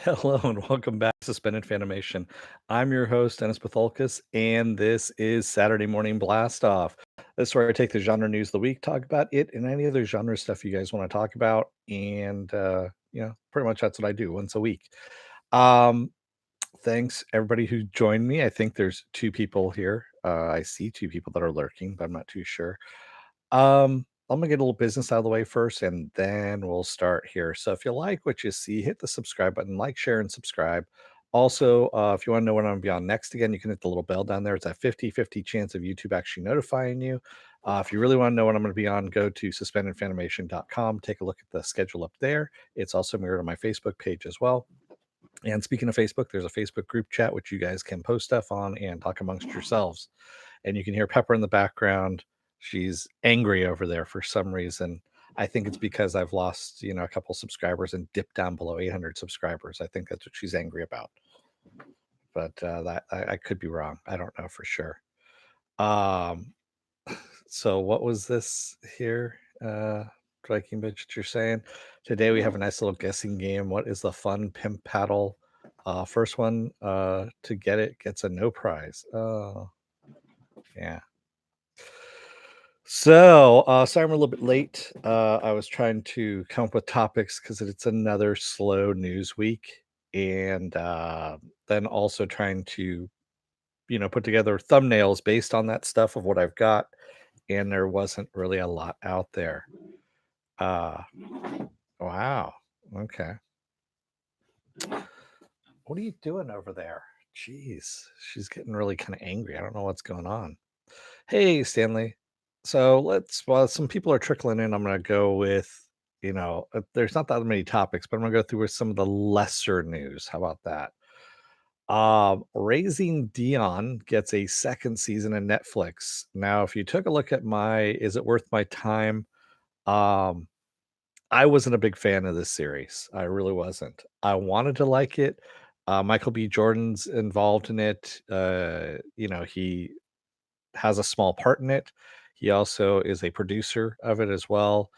Hello and welcome back to Suspended Fanimation. I'm your host, Dennis Patholkis, and this is Saturday Morning Blast Off. This is where I take the genre news of the week, talk about it, and any other genre stuff you guys want to talk about. And, pretty much that's what I do once a week. Um, Thanks everybody who joined me. I think there's two people here. I see two people that are lurking, but I'm not too sure. I'm gonna get a little business out of the way first, and then we'll start here. So if you like what you see, hit the subscribe button, like, share, and subscribe. Also, if you want to know when I'm gonna be on next again, you can hit the little bell down there. It's a 50-50 chance of YouTube actually notifying you. If you really want to know when I'm going to be on, go to suspendedfanimation.com. Take a look at the schedule up there. It's also mirrored on my Facebook page as well. And speaking of Facebook, there's a Facebook group chat which you guys can post stuff on and talk amongst yourselves. And you can hear Pepper in the background. She's angry over there for some reason. I think it's because I've lost, a couple subscribers and dipped down below 800 subscribers. I think that's what she's angry about. But that I could be wrong. I don't know for sure. Um, so what was this here? Viking bitch that you're saying? Today we have a nice little guessing game. What is the fun pimp paddle? First one to get it gets a no prize. Oh, yeah. So, sorry I'm a little bit late. I was trying to come up with topics because it's another slow news week, and then also trying to, put together thumbnails based on that stuff of what I've got, and there wasn't really a lot out there. Uh, wow. Okay. What are you doing over there? Jeez, she's getting really kind of angry. I don't know what's going on. Hey, Stanley. So while some people are trickling in, I'm going to go with, there's not that many topics, but I'm going to go through with some of the lesser news. How about that? Raising Dion gets a second season in Netflix. Now, if you took a look at Is It Worth My Time? Um, I wasn't a big fan of this series. I really wasn't. I wanted to like it. Michael B. Jordan's involved in it. He has a small part in it. He also is a producer of it as well,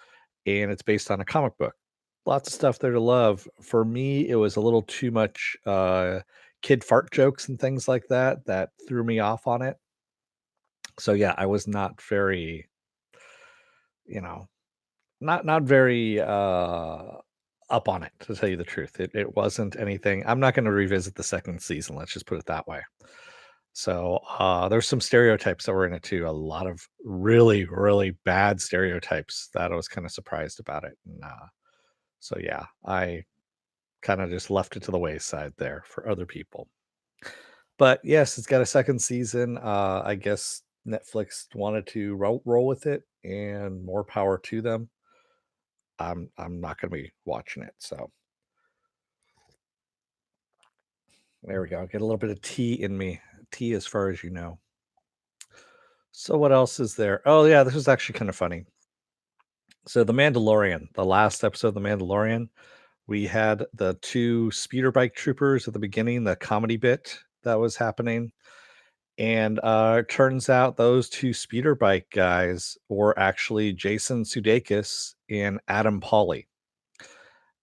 and it's based on a comic book. Lots of stuff there to love. For me, it was a little too much kid fart jokes and things like that that threw me off on it. So yeah, I was not very, you know, not very up on it, to tell you the truth. It wasn't anything. I'm not going to revisit the second season. Let's just put it that way. So there's some stereotypes that were in it too. A lot of really, really bad stereotypes that I was kind of surprised about it. And, so yeah, I kind of just left it to the wayside there for other people. But yes, it's got a second season. I guess Netflix wanted to roll with it, and more power to them. I'm not going to be watching it. So there we go. Get a little bit of tea in me. Tea, as far as you know. So what else is there? Oh yeah, this was actually kind of funny. So The Mandalorian, the last episode of The Mandalorian, we had the two speeder bike troopers at the beginning, the comedy bit that was happening. And it turns out those two speeder bike guys were actually Jason Sudeikis and Adam Pawley.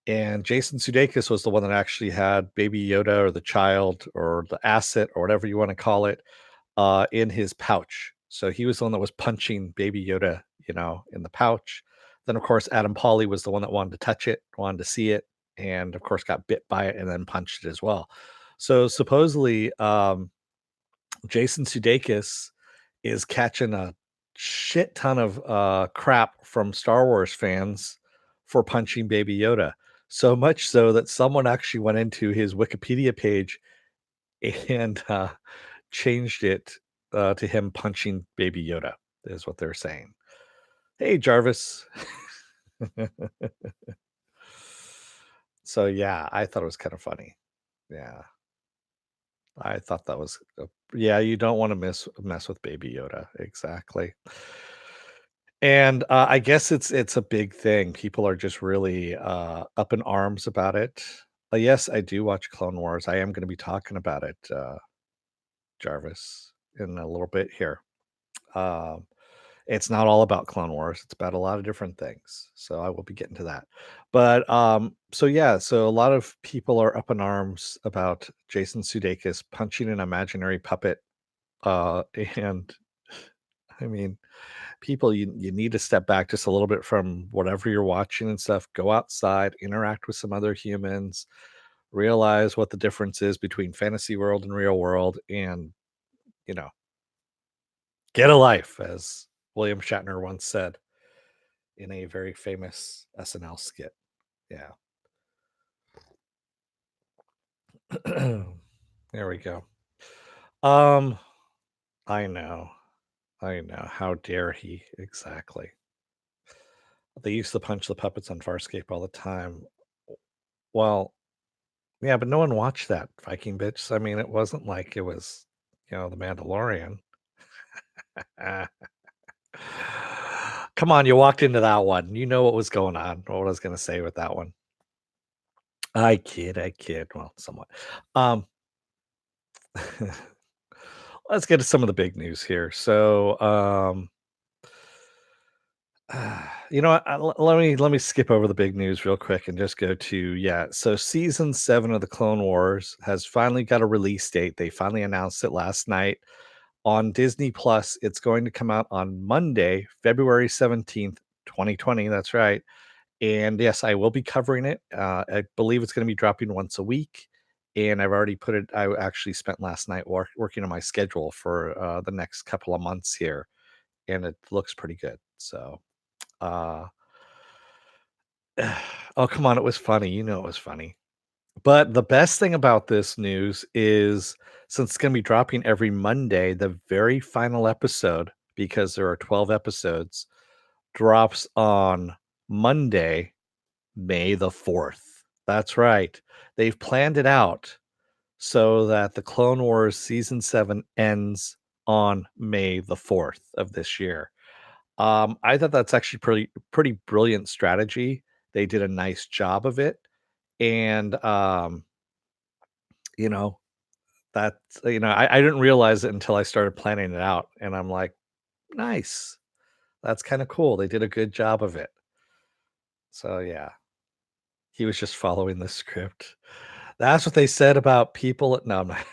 And Jason Sudeikis was the one that actually had Baby Yoda, or the child, or the asset, or whatever you want to call it, in his pouch. So he was the one that was punching Baby Yoda, in the pouch. Then, of course, Adam Pawley was the one that wanted to touch it, wanted to see it, and of course got bit by it and then punched it as well. So supposedly, Jason Sudeikis is catching a shit ton of crap from Star Wars fans for punching Baby Yoda. So much so that someone actually went into his Wikipedia page and changed it to him punching Baby Yoda, is what they're saying. Hey, Jarvis. So yeah, I thought it was kind of funny. Yeah, I thought that was yeah. You don't want to mess with Baby Yoda, exactly. And I guess it's a big thing. People are just really up in arms about it. Yes, I do watch Clone Wars. I am going to be talking about it, Jarvis, in a little bit here. Um, It's not all about Clone Wars, it's about a lot of different things, so I will be getting to that. But, so yeah, so a lot of people are up in arms about Jason Sudeikis punching an imaginary puppet, and I mean, people, you need to step back just a little bit from whatever you're watching and stuff, go outside, interact with some other humans, realize what the difference is between fantasy world and real world, and, you know, get a life, as William Shatner once said in a very famous SNL skit. Yeah. There we go. Um, I know. I know. How dare he? Exactly. They used to punch the puppets on Farscape all the time. Well, yeah, but no one watched that, Viking bitch. I mean, it wasn't like it was, The Mandalorian. Come on, you walked into that one. You know what was going on, or what I was gonna say with that one. I kid. Well, somewhat. Um, let's get to some of the big news here. So, you know what? Let me skip over the big news real quick and just go to, yeah. So season 7 of the Clone Wars has finally got a release date. They finally announced it last night on Disney Plus. It's going to come out on Monday, February 17th, 2020. That's right. And yes, I will be covering it. I believe it's going to be dropping once a week. And I've already put it, I actually spent last night working on my schedule for the next couple of months here. And it looks pretty good. So, uh, oh, come on. It was funny. You know, it was funny. But the best thing about this news is, since it's going to be dropping every Monday, the very final episode, because there are 12 episodes, drops on Monday, May the 4th. That's right. They've planned it out so that the Clone Wars season 7 ends on May the 4th of this year. I thought that's actually pretty brilliant strategy. They did a nice job of it. And you know, that's I didn't realize it until I started planning it out, and I'm like, nice. That's kind of cool. They did a good job of it. So yeah, he was just following the script. That's what they said about people. No, I'm not.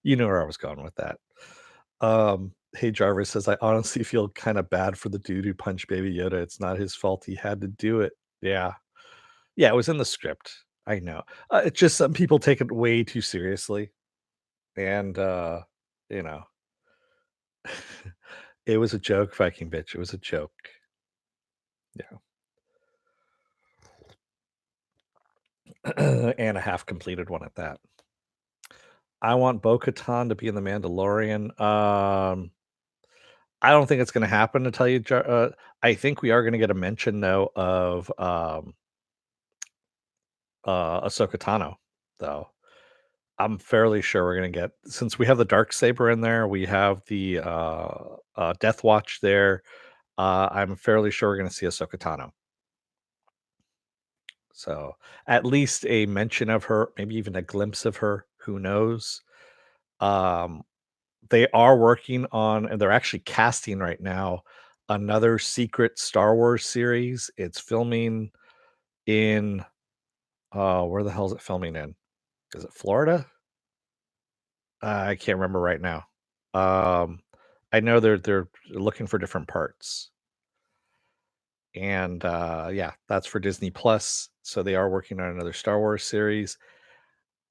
You know where I was going with that. Hey Jarvis says, I honestly feel kind of bad for the dude who punched Baby Yoda. It's not his fault. He had to do it. Yeah. Yeah, it was in the script. I know. It's just some people take it way too seriously. And you know, it was a joke, Viking bitch. It was a joke. Yeah. And a half completed one at that. I want Bo Katan to be in The Mandalorian. I don't think it's gonna happen, to tell you. I think we are gonna get a mention though of Ahsoka Tano, though. I'm fairly sure we're gonna get, since we have the dark saber in there, we have the Death Watch there. I'm fairly sure we're gonna see Ahsoka Tano. So at least a mention of her, maybe even a glimpse of her. Who knows? Um, they are working on, and they're actually casting right now, another secret Star Wars series. It's filming in where the hell is it filming in? Is it Florida? I can't remember right now. Um, I know they're looking for different parts, and yeah, that's for Disney Plus. So they are working on another Star Wars series.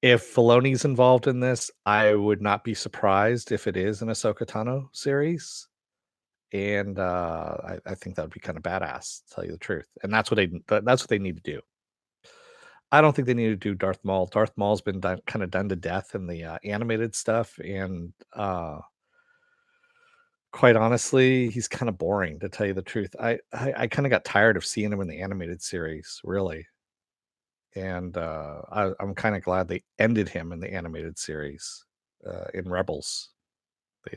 If Filoni's involved in this, I would not be surprised if it is an Ahsoka Tano series, and I think that would be kind of badass, to tell you the truth. And that's what they need to do. I don't think they need to do Darth Maul. Darth Maul's been kind of done to death in the animated stuff, and quite honestly, he's kind of boring, to tell you the truth. I kind of got tired of seeing him in the animated series, really, and I'm kind of glad they ended him in the animated series in Rebels.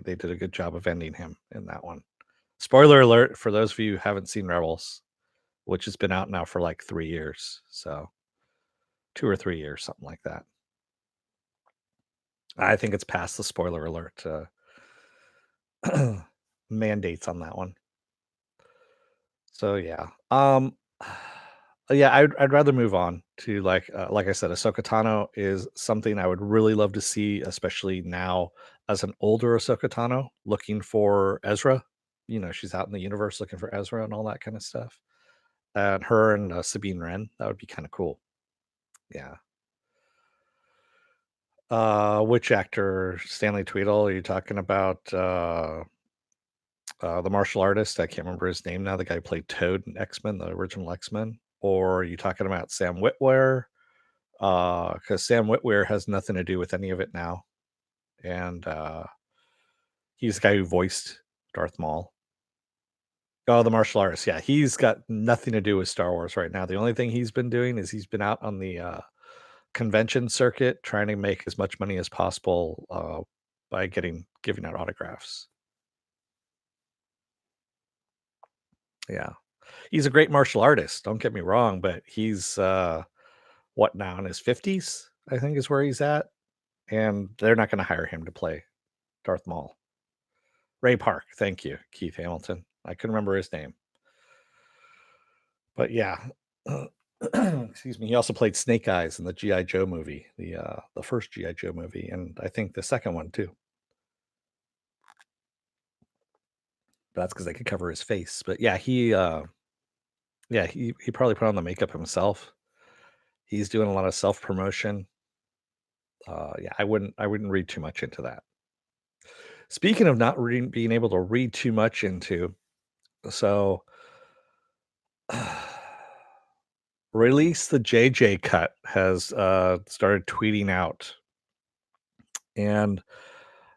They did a good job of ending him in that one. Spoiler alert for those of you who haven't seen Rebels, which has been out now for like 3 years, so 2 or 3 years, something like that. I think it's past the spoiler alert. mandates on that one. So yeah. Yeah, I'd rather move on to like I said, Ahsoka Tano is something I would really love to see, especially now as an older Ahsoka Tano looking for Ezra. She's out in the universe looking for Ezra and all that kind of stuff. And her and Sabine Wren, that would be kind of cool. Yeah. Which actor? Stanley Tweedle? Are you talking about the martial artist? I can't remember his name now. The guy who played Toad in X Men, the original X Men. Or are you talking about Sam Witwer? Because Sam Witwer has nothing to do with any of it now, and he's the guy who voiced Darth Maul. Oh, the martial artist. Yeah, he's got nothing to do with Star Wars right now. The only thing he's been doing is he's been out on the convention circuit trying to make as much money as possible by giving out autographs. Yeah, he's a great martial artist. Don't get me wrong, but he's what now in his 50s? I think is where he's at, and they're not going to hire him to play Darth Maul. Ray Park, thank you, Keith Hamilton. I couldn't remember his name, but yeah. Excuse me. He also played Snake Eyes in the GI Joe movie, the first GI Joe movie, and I think the second one too. But that's because they could cover his face. But yeah, he probably put on the makeup himself. He's doing a lot of self promotion. Yeah, I wouldn't read too much into that. Speaking of not being able to read too much into, so Release the JJ cut has started tweeting out, and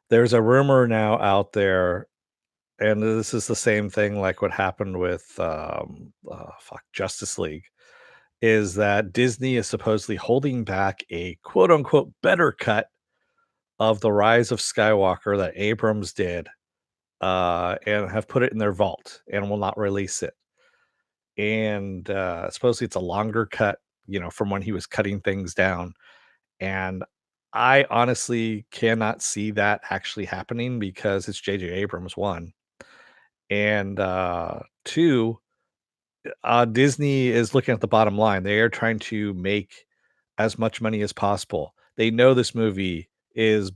there's a rumor now out there, and this is the same thing like what happened with Justice League, is that Disney is supposedly holding back a quote unquote better cut of the Rise of Skywalker that Abrams did, and have put it in their vault and will not release it. And supposedly it's a longer cut, from when he was cutting things down. And I honestly cannot see that actually happening because it's J.J. Abrams, one, and two, Disney is looking at the bottom line. They are trying to make as much money as possible. They know this movie is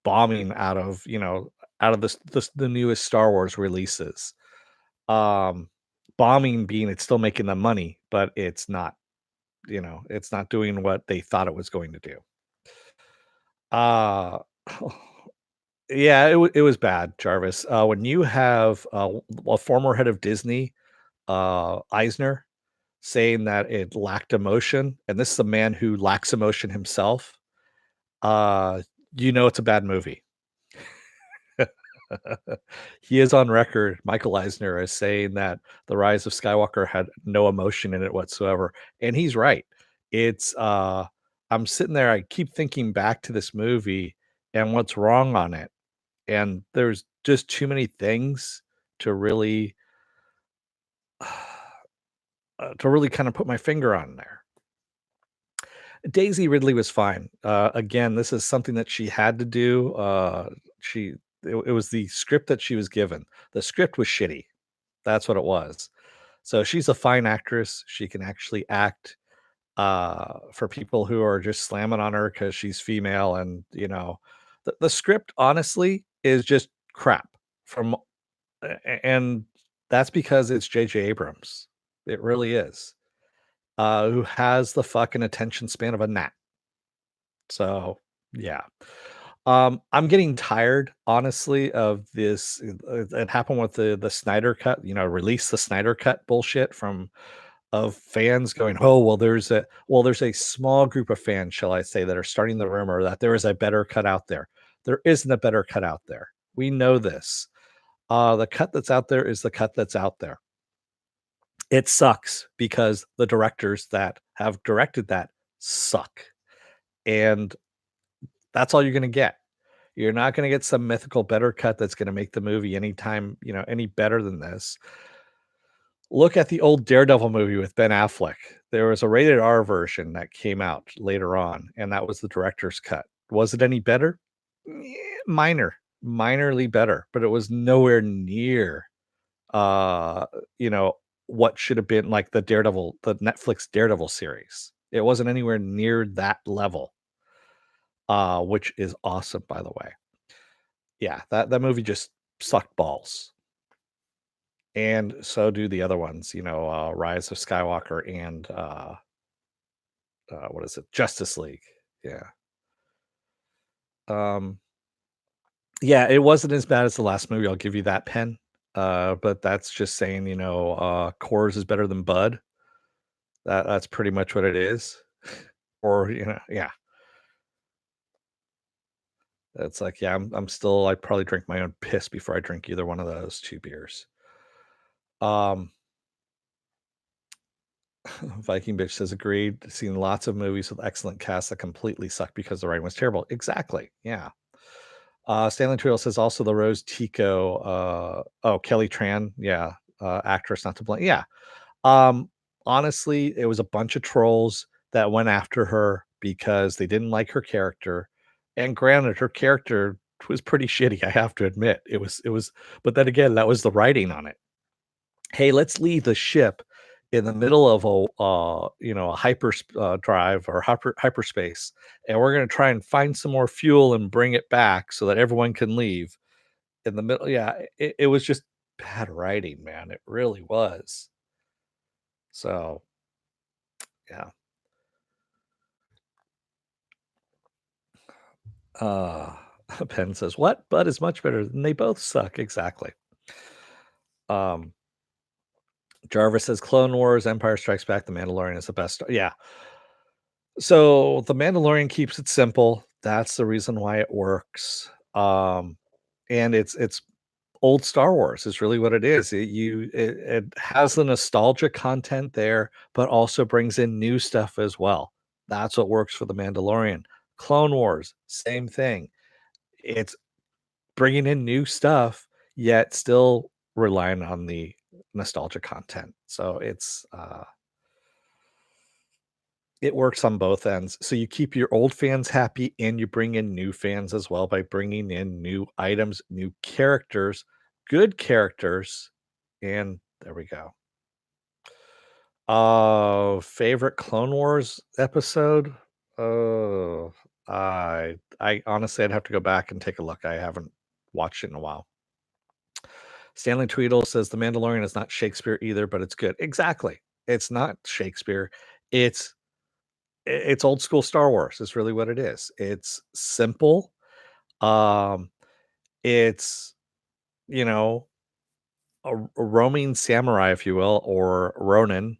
bombing out of the newest Star Wars releases. Um, Bombing being it's still making them money, but it's not doing what they thought it was going to do. Uh yeah, it was bad, Jarvis. When you have a former head of Disney, Eisner, saying that it lacked emotion, and this is a man who lacks emotion himself, uh, it's a bad movie. He is on record, Michael Eisner, as saying that The Rise of Skywalker had no emotion in it whatsoever, and he's right. It's I'm sitting there, I keep thinking back to this movie and what's wrong on it, and there's just too many things to really kind of put my finger on there. Daisy Ridley was fine. Again, this is something that she had to do. She it was the script that she was given. The script was shitty. That's what it was. So she's a fine actress. She can actually act. For people who are just slamming on her because she's female, and the script honestly is just crap. And that's because it's J.J. Abrams. It really is. Who has the fucking attention span of a gnat. So, yeah. I'm getting tired, honestly, of this. It happened with the Snyder cut, release the Snyder cut bullshit of fans going, oh, there's a small group of fans, shall I say, that are starting the rumor that there is a better cut out there. There isn't a better cut out there. We know this. The cut that's out there is the cut that's out there. It sucks because the directors that have directed that suck. And that's all you're going to get. You're not going to get some mythical better cut that's going to make the movie any better than this. Look at the old Daredevil movie with Ben Affleck. There was a rated R version that came out later on, and that was the director's cut. Was it any better? Minor. minorly better, but it was nowhere near, uh, you know, what should have been like the Netflix Daredevil series. It wasn't anywhere near that level, which is awesome, by the way. Yeah, that movie just sucked balls, and so do the other ones, Rise of Skywalker and, what is it? Justice League. Yeah. Um, yeah, it wasn't as bad as the last movie, I'll give you that, Pen, but that's just saying, Coors is better than Bud. That's pretty much what it is. Or, yeah, it's like, yeah, I'd probably drink my own piss before I drink either one of those 2 beers. Um, Viking Bitch says, "Agreed. Seen lots of movies with excellent casts that completely suck because the writing was terrible." Exactly, yeah. Stanley Twill says, "Also the Rose Tico, Kelly Tran, yeah, actress not to blame." Yeah. Um, Honestly, it was a bunch of trolls that went after her because they didn't like her character, and granted, her character was pretty shitty, I have to admit. It was but then again, that was the writing on it. "Hey, let's leave the ship in the middle of a drive or hyperspace, and we're gonna try and find some more fuel and bring it back so that everyone can leave." In the middle, yeah, it was just bad writing, man, it really was. So, yeah. Uh, Penn says, "What? Bud is much better than they both suck." Exactly. Um, Jarvis says, "Clone Wars, Empire Strikes Back, The Mandalorian is the best." Yeah. So The Mandalorian keeps it simple. That's the reason why it works. And it's old Star Wars is really what it is. It has the nostalgia content there, but also brings in new stuff as well. That's what works for The Mandalorian. Clone Wars, same thing. It's bringing in new stuff, yet still relying on the nostalgia content. So it works on both ends. So you keep your old fans happy and you bring in new fans as well by bringing in new items, new characters, good characters, and there we go. Favorite Clone Wars episode? Oh, I honestly I'd have to go back and take a look. I haven't watched it in a while. Stanley Tweedle says The Mandalorian is not Shakespeare either, but it's good. Exactly. It's not Shakespeare. It's it's old school Star Wars is really what it is. It's simple. Um, it's you know a roaming samurai, if you will, or Ronin,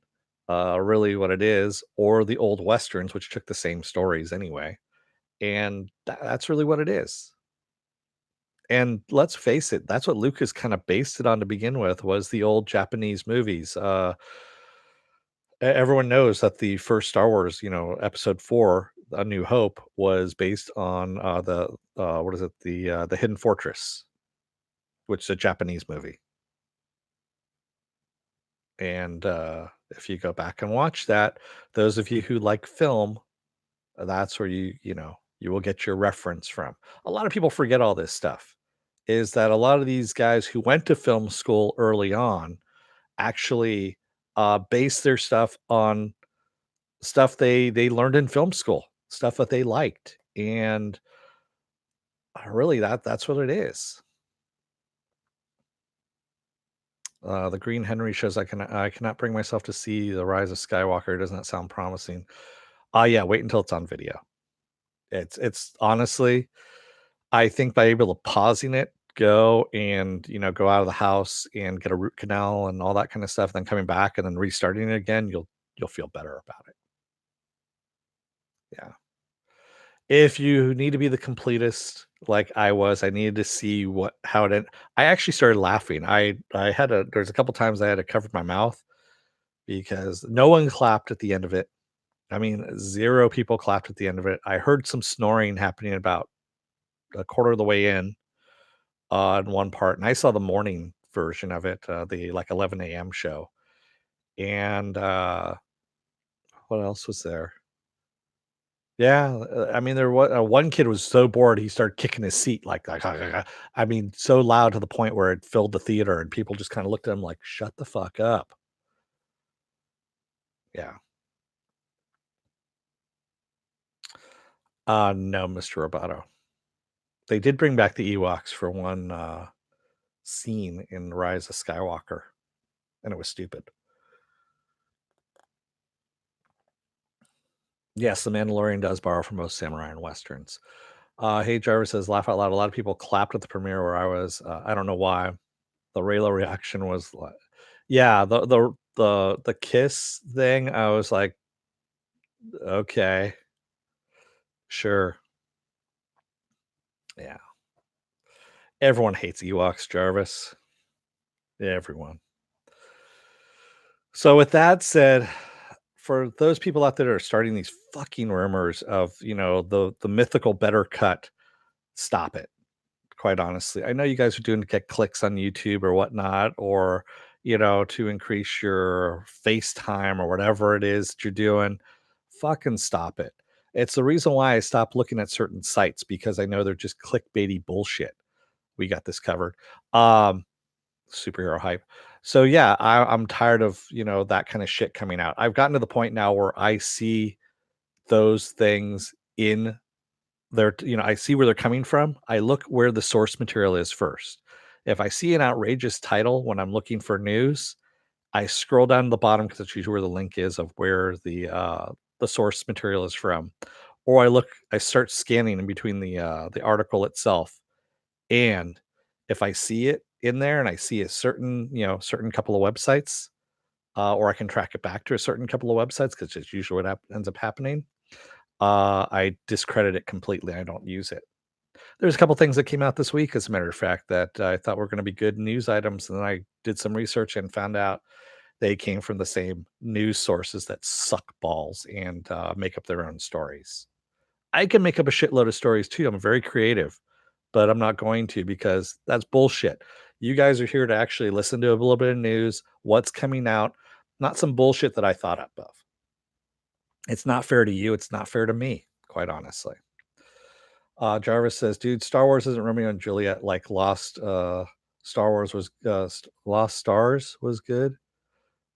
really what it is, or the old westerns, which took the same stories anyway, and that's really what it is. And let's face it, that's what Lucas kind of based it on to begin with was the old Japanese movies. Everyone knows that the first Star Wars, Episode 4, A New Hope, was based on the what is it, the Hidden Fortress, which is a Japanese movie. And if you go back and watch that, those of you who like film, that's where you will get your reference from. A lot of people forget all this stuff. Is that a lot of these guys who went to film school early on actually base their stuff on stuff they learned in film school, stuff that they liked, and really that's what it is. The Green Henry shows I cannot bring myself to see The Rise of Skywalker. Does not sound promising. Yeah, wait until it's on video. It's honestly, I think by able to pausing it, go and go out of the house and get a root canal and all that kind of stuff, then coming back and then restarting it again, you'll feel better about it. Yeah. If you need to be the completist like I was, I needed to see how it ended. I actually started laughing. There's a couple times I had to cover my mouth because no one clapped at the end of it. I mean, 0 people clapped at the end of it. I heard some snoring happening about a quarter of the way in one part, and I saw the morning version of it, the, like, 11 AM show, and, what else was there? Yeah, I mean, there was one kid was so bored, he started kicking his seat like, I mean, so loud to the point where it filled the theater, and people just kinda looked at him like, "Shut the fuck up." Yeah. No, Mr. Roboto. They did bring back the Ewoks for one, scene in Rise of Skywalker, and it was stupid. Yes, The Mandalorian does borrow from most samurai and westerns. Hey, Jarvis says, "Laugh out loud." A lot of people clapped at the premiere where I was. I don't know why. The Raylo reaction was like, yeah, the kiss thing. I was like, okay, sure, yeah. Everyone hates Ewoks, Jarvis. Everyone. So with that said, for those people out there that are starting these fucking rumors of the mythical better cut, stop it. Quite honestly. I know you guys are doing to get clicks on YouTube or whatnot, or, to increase your FaceTime or whatever it is that you're doing. Fucking stop it. It's the reason why I stopped looking at certain sites because I know they're just clickbaity bullshit. We got this covered. Um, Superhero hype. So yeah, I'm tired of that kind of shit coming out. I've gotten to the point now where I see those things in I see where they're coming from. I look where the source material is first. If I see an outrageous title when I'm looking for news, I scroll down to the bottom because that's usually where the link is of where the source material is from. Or I start scanning in between the article itself. And if I see it in there and I see a certain couple of websites, or I can track it back to a certain couple of websites because it's usually what ends up happening. I discredit it completely. I don't use it. There's a couple things that came out this week, as a matter of fact, that I thought were going to be good news items, and then I did some research and found out they came from the same news sources that suck balls and make up their own stories. I can make up a shitload of stories too. I'm very creative, but I'm not going to because that's bullshit. You guys are here to actually listen to a little bit of news, what's coming out, not some bullshit that I thought up of. It's not fair to you. It's not fair to me, quite honestly. Jarvis says, "Dude, Star Wars isn't Romeo and Juliet like Lost. Star Wars was Lost Stars was good.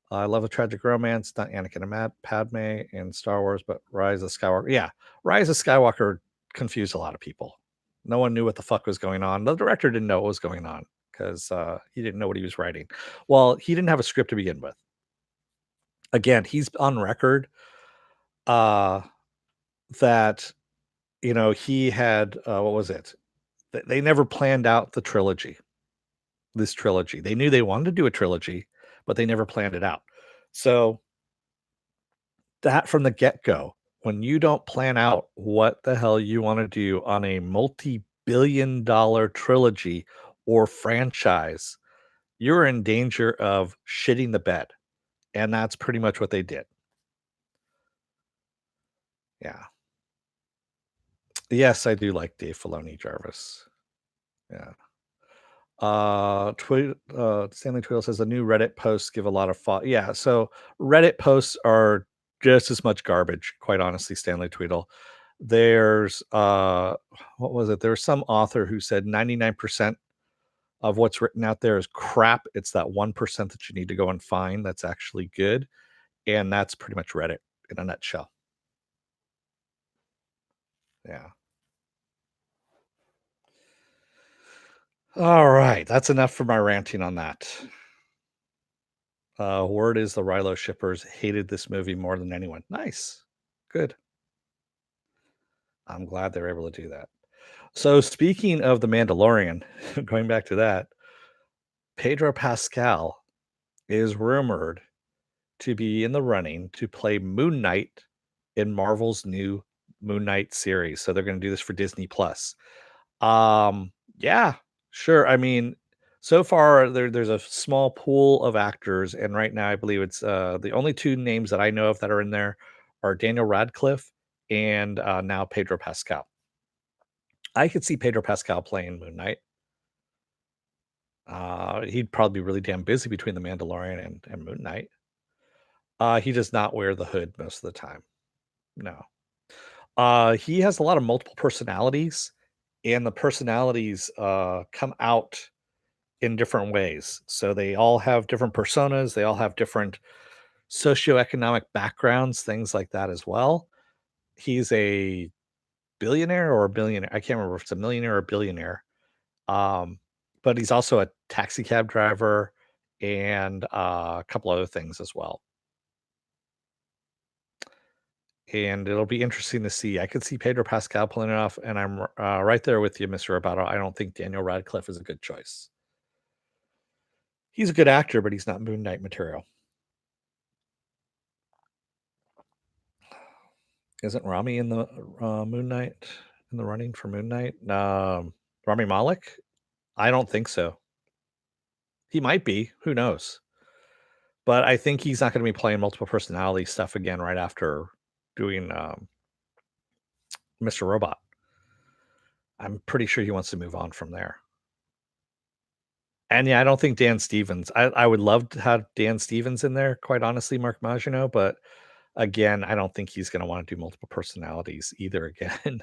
I love a tragic romance, not Anakin and Padme in Star Wars, but Rise of Skywalker. Yeah, Rise of Skywalker confused a lot of people. No one knew what the fuck was going on. The director didn't know what was going on because he didn't know what he was writing. Well, he didn't have a script to begin with. Again, he's on record uh, that he had what was it? They never planned out this trilogy. They knew they wanted to do a trilogy, but they never planned it out. So that from the get-go, when you don't plan out what the hell you want to do on a multi-billion dollar trilogy or franchise, you're in danger of shitting the bed. And that's pretty much what they did. Yeah. Yes, I do like Dave Filoni, Jarvis. Yeah. Stanley Twiddle says the new Reddit posts give a lot of thought. Yeah, so Reddit posts are just as much garbage, quite honestly, Stanley Tweedle. There's what was it? There's some author who said 99% of what's written out there is crap. It's that 1% that you need to go and find that's actually good. And that's pretty much Reddit in a nutshell. Yeah. All right. That's enough for my ranting on that. Word is the Rilo shippers hated this movie more than anyone. Nice. Good. I'm glad they're able to do that. So speaking of The Mandalorian, going back to that, Pedro Pascal is rumored to be in the running to play Moon Knight in Marvel's new Moon Knight series. So they're going to do this for Disney Plus. Yeah, sure. I mean, so far there's a small pool of actors, and right now I believe it's the only two names that I know of that are in there are Daniel Radcliffe and now Pedro Pascal. I could see Pedro Pascal playing Moon Knight. He'd probably be really damn busy between the Mandalorian and Moon Knight. He does not wear the hood most of the time. No. He has a lot of multiple personalities, and the personalities, come out in different ways. So they all have different personas, they all have different socioeconomic backgrounds, things like that as well. He's a billionaire or a billionaire. I can't remember if it's a millionaire or a billionaire. Um, but he's also a taxi cab driver and a couple other things as well. And it'll be interesting to see. I could see Pedro Pascal pulling it off, and I'm right there with you, Mr. Roboto. I don't think Daniel Radcliffe is a good choice. He's a good actor, but he's not Moon Knight material. Isn't Rami in the Moon Knight in the running for Moon Knight? Rami Malek? I don't think so. He might be. Who knows? But I think he's not going to be playing multiple personality stuff again right after doing Mr. Robot. I'm pretty sure he wants to move on from there. And yeah, I don't think Dan Stevens. I would love to have Dan Stevens in there, quite honestly, Mark Magino, but again, I don't think he's going to want to do multiple personalities either again.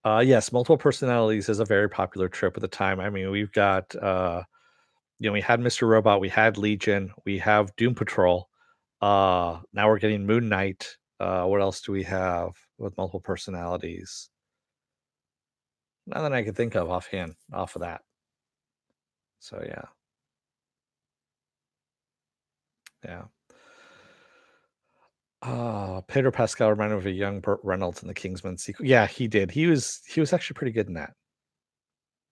Yes, multiple personalities is a very popular trope at the time. I mean, we've got we had Mr. Robot, we had Legion, we have Doom Patrol. Now we're getting Moon Knight. What else do we have with multiple personalities? None that I can think of offhand off of that. So yeah, yeah. Pedro Pascal reminded me of a young Burt Reynolds in the Kingsman sequel. Yeah, he did. He was actually pretty good in that.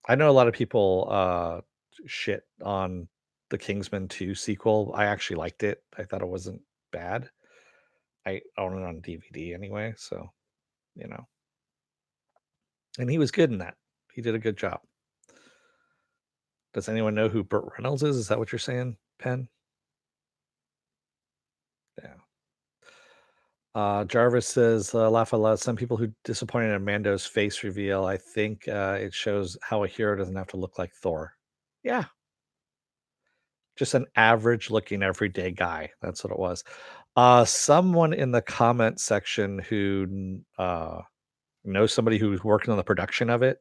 I know a lot of people shit on the Kingsman 2 sequel. I actually liked it. I thought it wasn't bad. I own it on DVD anyway, so you know. And he was good in that. He did a good job. Does anyone know who Burt Reynolds is? Is that what you're saying, Penn? Yeah. Jarvis says, laugh a lot. Some people who disappointed in Mando's face reveal. I think it shows how a hero doesn't have to look like Thor. Yeah, just an average looking everyday guy. That's what it was. Someone in the comment section who knows somebody who's working on the production of it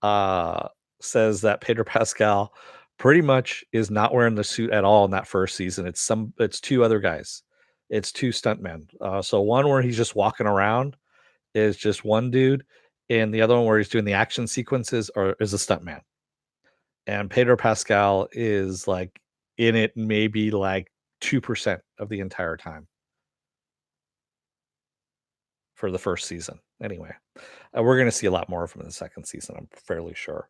uh, says that Pedro Pascal pretty much is not wearing the suit at all in that first season. It's two other guys. It's two stuntmen. So one where he's just walking around is just one dude, and the other one where he's doing the action sequences or is a stuntman. And Pedro Pascal is like in it maybe like 2% of the entire time for the first season. Anyway, we're going to see a lot more of him in the second season, I'm fairly sure.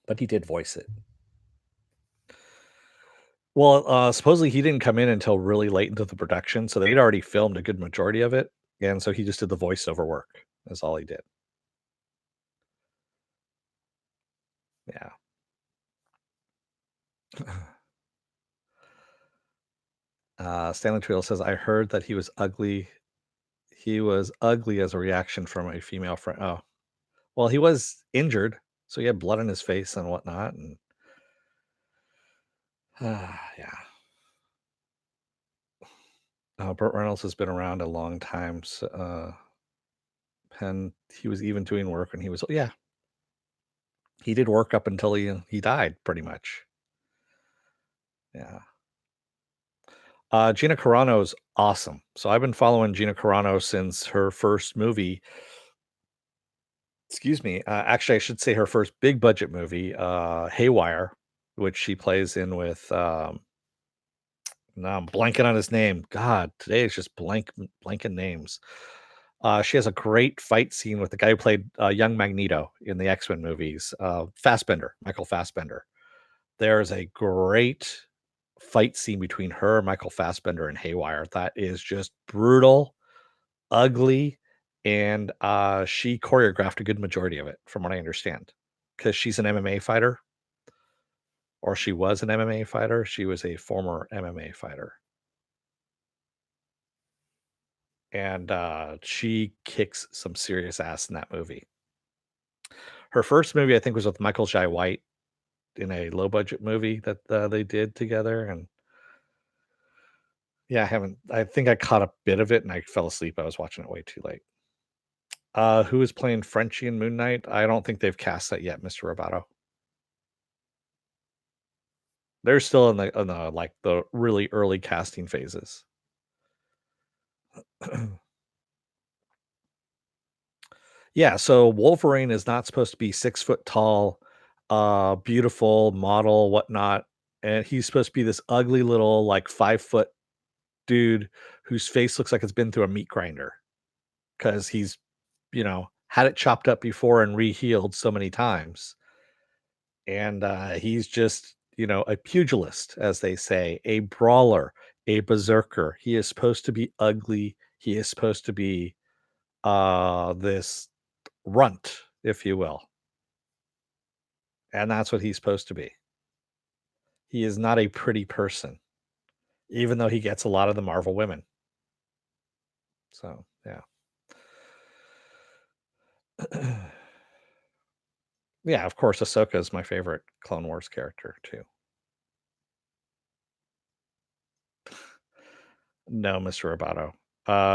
But he did voice it. Well, supposedly he didn't come in until really late into the production, so they'd already filmed a good majority of it, and so he just did the voiceover work. That's all he did. Yeah. Stanley Twill says, "I heard that he was ugly. He was ugly as a reaction from a female friend." Oh, well, he was injured, so he had blood on his face and whatnot, and yeah. Burt Reynolds has been around a long time. So, Penn, he was even doing work when he was, yeah, he did work up until he died, pretty much. Yeah. Gina Carano's awesome. So I've been following Gina Carano since her first movie. Excuse me. Actually, I should say her first big budget movie, Haywire, which she plays in with. Now I'm blanking on his name. God, today is just blanking names. She has a great fight scene with the guy who played young Magneto in the X-Men movies, Fassbender, Michael Fassbender. There's a great fight scene between her, Michael Fassbender, and Haywire that is just brutal, ugly, and she choreographed a good majority of it, from what I understand, because she's an MMA fighter, or she was an MMA fighter. She was a former MMA fighter, and she kicks some serious ass in that movie. Her first movie, I think, was with Michael Jai White in a low budget movie that they did together, and Yeah, I haven't I think I caught a bit of it and I fell asleep. I was watching it way too late. Who is playing Frenchie in Moon Knight? I don't think they've cast that yet, Mr. Roboto. They're still in the, like, the really early casting phases. Yeah, so Wolverine is not supposed to be 6 foot tall, beautiful model, whatnot, and he's supposed to be this ugly little, like, 5 foot dude whose face looks like it's been through a meat grinder because he's, had it chopped up before and re-healed so many times. And he's just, a pugilist, as they say, a brawler, a berserker. He is supposed to be ugly. He is supposed to be this runt, if you will. And that's what he's supposed to be. He is not a pretty person, even though he gets a lot of the Marvel women. So, yeah. Yeah, of course, Ahsoka is my favorite Clone Wars character, too. No, Mr. Roboto.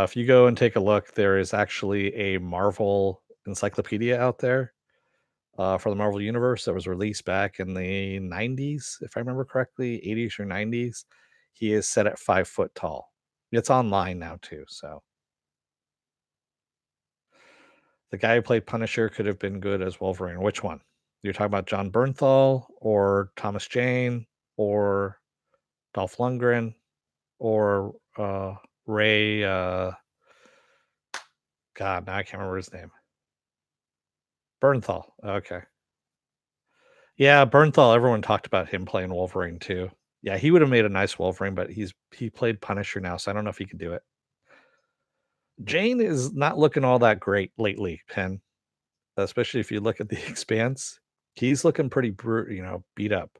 If you go and take a look, there is actually a Marvel encyclopedia out there for the Marvel Universe that was released back in the 90s, if I remember correctly, 80s or 90s. He is set at 5 foot tall. It's online now, too. So the guy who played Punisher could have been good as Wolverine. Which one? You're talking about John Bernthal or Thomas Jane or Dolph Lundgren or Ray? God, now I can't remember his name. Bernthal. Okay. Yeah, Bernthal, everyone talked about him playing Wolverine too. Yeah, he would have made a nice Wolverine, but he played Punisher now, so I don't know if he could do it. Jane is not looking all that great lately, Penn, especially if you look at the expanse. He's looking pretty beat up.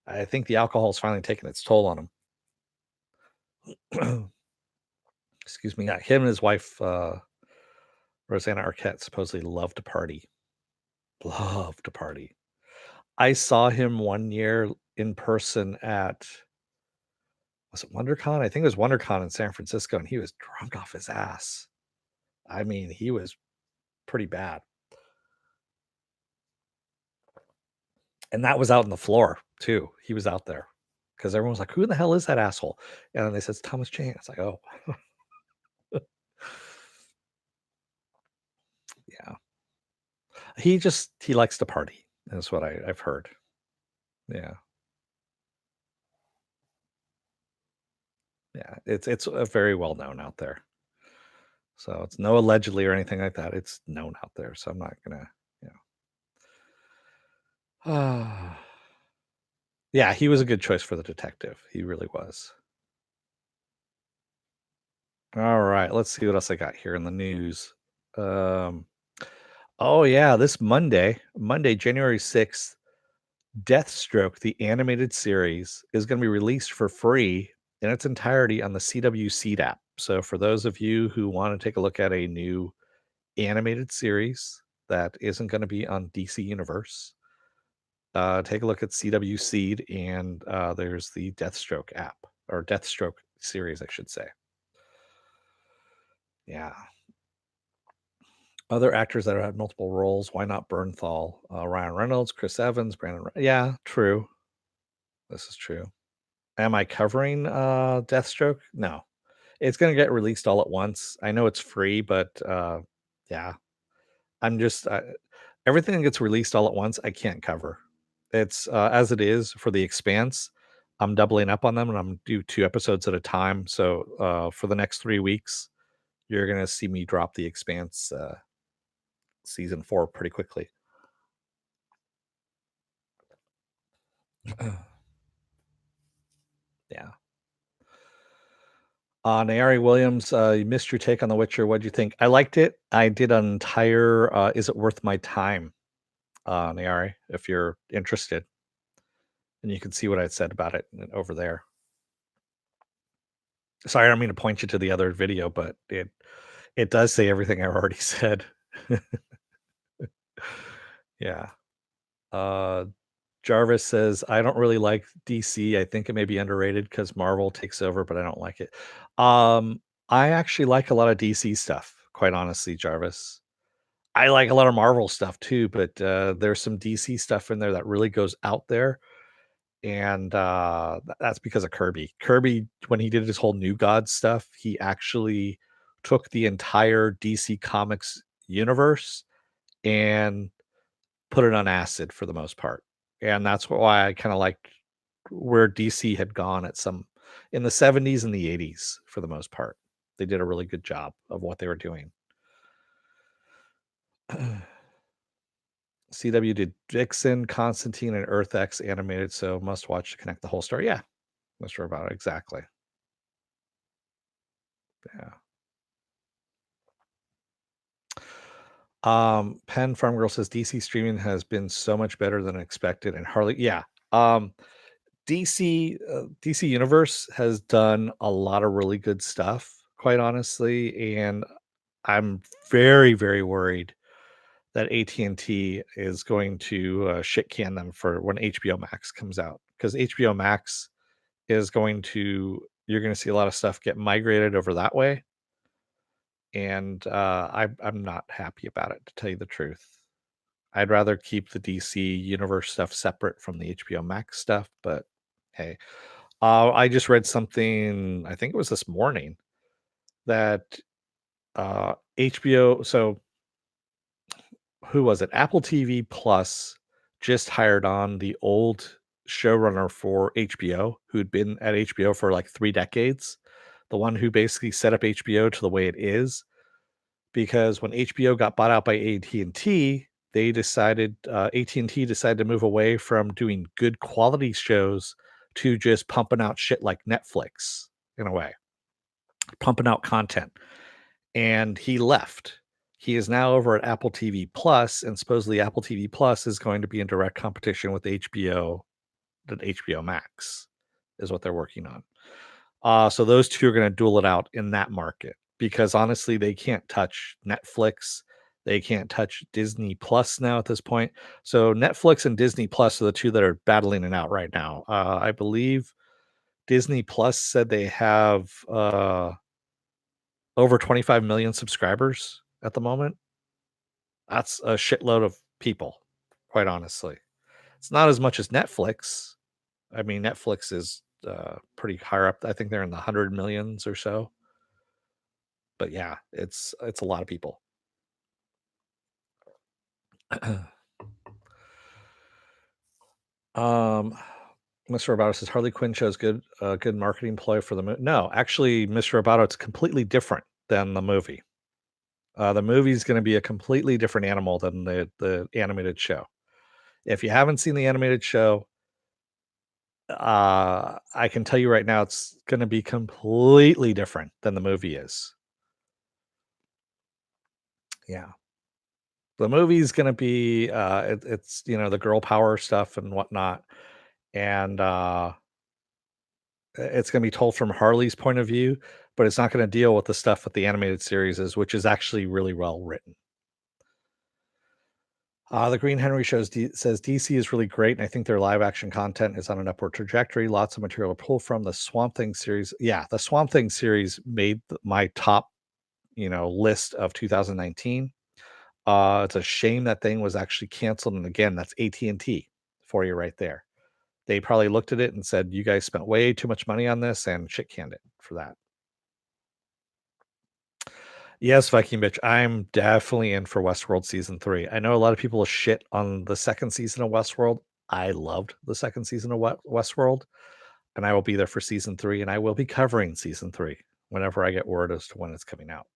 I think the alcohol's finally taking its toll on him. Excuse me. Yeah, him and his wife, Rosanna Arquette, supposedly love to party. Love to party. I saw him one year in person at, was it WonderCon? I think it was WonderCon in San Francisco, and he was drunk off his ass. I mean, he was pretty bad. And that was out on the floor too. He was out there because everyone was like, "Who the hell is that asshole?" And then they said, "It's Thomas Jane." It's like, "Oh, yeah." He likes to party. That's what I've heard. Yeah, yeah. It's very well known out there. So it's no allegedly or anything like that. It's known out there. So I'm not gonna, you know. Yeah, he was a good choice for the detective. He really was. All right, let's see what else I got here in the news. Um, oh yeah, this Monday, January 6th, Deathstroke, the animated series, is going to be released for free in its entirety on the CW Seed app. So for those of you who want to take a look at a new animated series that isn't going to be on DC Universe, take a look at CW Seed, and there's the Deathstroke app or Deathstroke series, I should say. Yeah. Other actors that have had multiple roles, why not Bernthal? Ryan Reynolds, Chris Evans, Yeah, true. This is true. Am I covering Deathstroke? No. It's gonna get released all at once. I know it's free, but yeah. I'm just everything that gets released all at once, I can't cover. It's as it is for The Expanse. I'm doubling up on them and I'm do 2 episodes at a time. So for the next 3 weeks, you're gonna see me drop The Expanse season 4 pretty quickly. Yeah. Naari Williams, you missed your take on The Witcher. What'd you think? I liked it. I did an entire Is It Worth My Time, Naari, if you're interested. And you can see what I said about it over there. Sorry, I don't mean to point you to the other video, but it does say everything I've already said. Yeah. Uh Jarvis says, "I don't really like DC. I think it may be underrated because Marvel takes over, but I don't like it." Um, I actually like a lot of DC stuff, quite honestly, Jarvis. I like a lot of Marvel stuff too, but, there's some DC stuff in there that really goes out there, and, that's because of Kirby. Kirby, when he did his whole New Gods stuff, he actually took the entire DC Comics universe and put it on acid for the most part, and that's why I kinda liked where DC had gone at some in the '70s and the '80s for the most part. They did a really good job of what they were doing. CW did Vixen, Constantine, and Earth X animated, so must watch to connect the whole story. Yeah, not sure about it exactly. Yeah. Penn Farm Girl says DC streaming has been so much better than expected, and Harley. Yeah. DC Universe has done a lot of really good stuff, quite honestly, and I'm very, very worried that AT&T is going to shit can them for when HBO Max comes out because HBO Max is going to you're going to see a lot of stuff get migrated over that way, and I'm not happy about it to tell you the truth. I'd rather keep the DC universe stuff separate from the HBO Max stuff, but hey, I just read something. I think it was this morning that HBO. So who was it? Apple TV Plus just hired on the old showrunner for HBO, who'd been at HBO for like 3 decades, the one who basically set up HBO to the way it is. Because when HBO got bought out by AT&T, they decided AT&T decided to move away from doing good quality shows to just pumping out shit like Netflix in a way, pumping out content, and he left. He is now over at Apple TV Plus, and supposedly Apple TV Plus is going to be in direct competition with HBO, the HBO Max is what they're working on. So those 2 are gonna duel it out in that market because honestly, they can't touch Netflix. They can't touch Disney Plus now at this point. So Netflix and Disney Plus are the 2 that are battling it out right now. I believe Disney Plus said they have, over 25 million subscribers at the moment. That's a shitload of people, quite honestly. It's not as much as Netflix. I mean, Netflix is, pretty higher up. I think they're in the 100 millions or so. But yeah, it's a lot of people. Um, Mr. Roboto says Harley Quinn shows good marketing ploy for the movie. No, actually, Mr. Roboto, it's completely different than the movie. The movie is going to be a completely different animal than the animated show. If you haven't seen the animated show, I can tell you right now, it's going to be completely different than the movie is. Yeah, the movie's going to be it's the girl power stuff and whatnot, and it's gonna be told from Harley's point of view, but it's not gonna deal with the stuff that the animated series is, which is actually really well written. The Green Henry says DC is really great, and I think their live action content is on an upward trajectory. Lots of material to pull from. The Swamp Thing series, yeah, the Swamp Thing series made my top, list of 2019. It's a shame that thing was actually canceled, and again, that's AT&T for you right there. They probably looked at it and said, "You guys spent way too much money on this," and shit canned it for that. Yes, Viking bitch. I'm definitely in for Westworld season 3. I know a lot of people shit on the second season of Westworld. I loved the second season of Westworld, and I will be there for season 3, and I will be covering season 3 whenever I get word as to when it's coming out.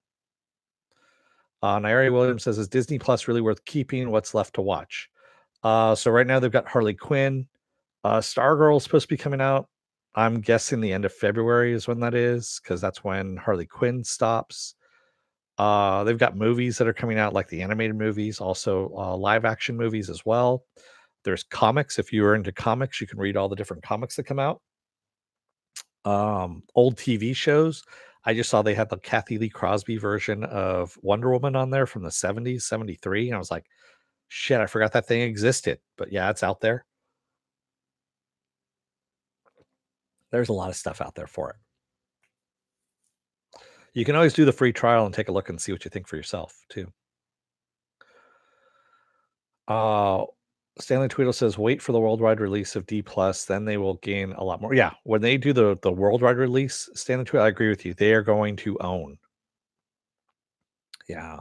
Nairi Williams says, "Is Disney Plus really worth keeping? What's left to watch?" So right now they've got Harley Quinn. Stargirl is supposed to be coming out. I'm guessing the end of February is when that is, because that's when Harley Quinn stops. They've got movies that are coming out, like the animated movies, also live action movies as well. There's comics. If you are into comics, you can read all the different comics that come out. Old TV shows. I just saw they had the Kathy Lee Crosby version of Wonder Woman on there from the 70s, 73. And I was like, shit, I forgot that thing existed. But yeah, it's out there. There's a lot of stuff out there for it. You can always do the free trial and take a look and see what you think for yourself too. Uh, Stanley Tweedle says, "Wait for the worldwide release of D plus, then they will gain a lot more." Yeah, when they do the worldwide release, Stanley Tweedle, I agree with you. They are going to own. Yeah.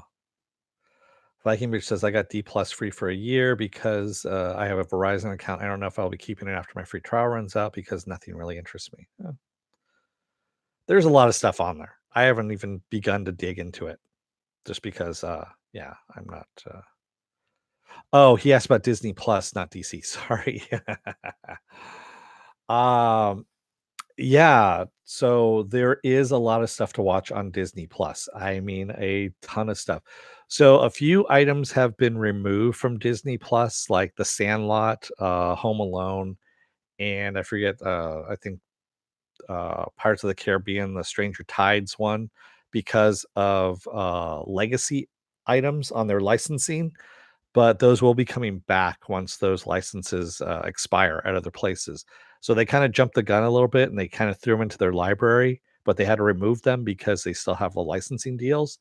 Viking Beach says, "I got D plus free for a year because I have a Verizon account. I don't know if I'll be keeping it after my free trial runs out because nothing really interests me." There's a lot of stuff on there. I haven't even begun to dig into it just because, yeah, I'm not. Oh, he asked about Disney Plus, not DC. Sorry. um, yeah. So there is a lot of stuff to watch on Disney Plus. I mean, a ton of stuff. So a few items have been removed from Disney Plus, like The Sandlot, Home Alone, and I forget. I think Pirates of the Caribbean, the Stranger Tides one, because of legacy items on their licensing. But those will be coming back once those licenses expire at other places. So they kind of jumped the gun a little bit and they kind of threw them into their library, but they had to remove them because they still have the licensing deals.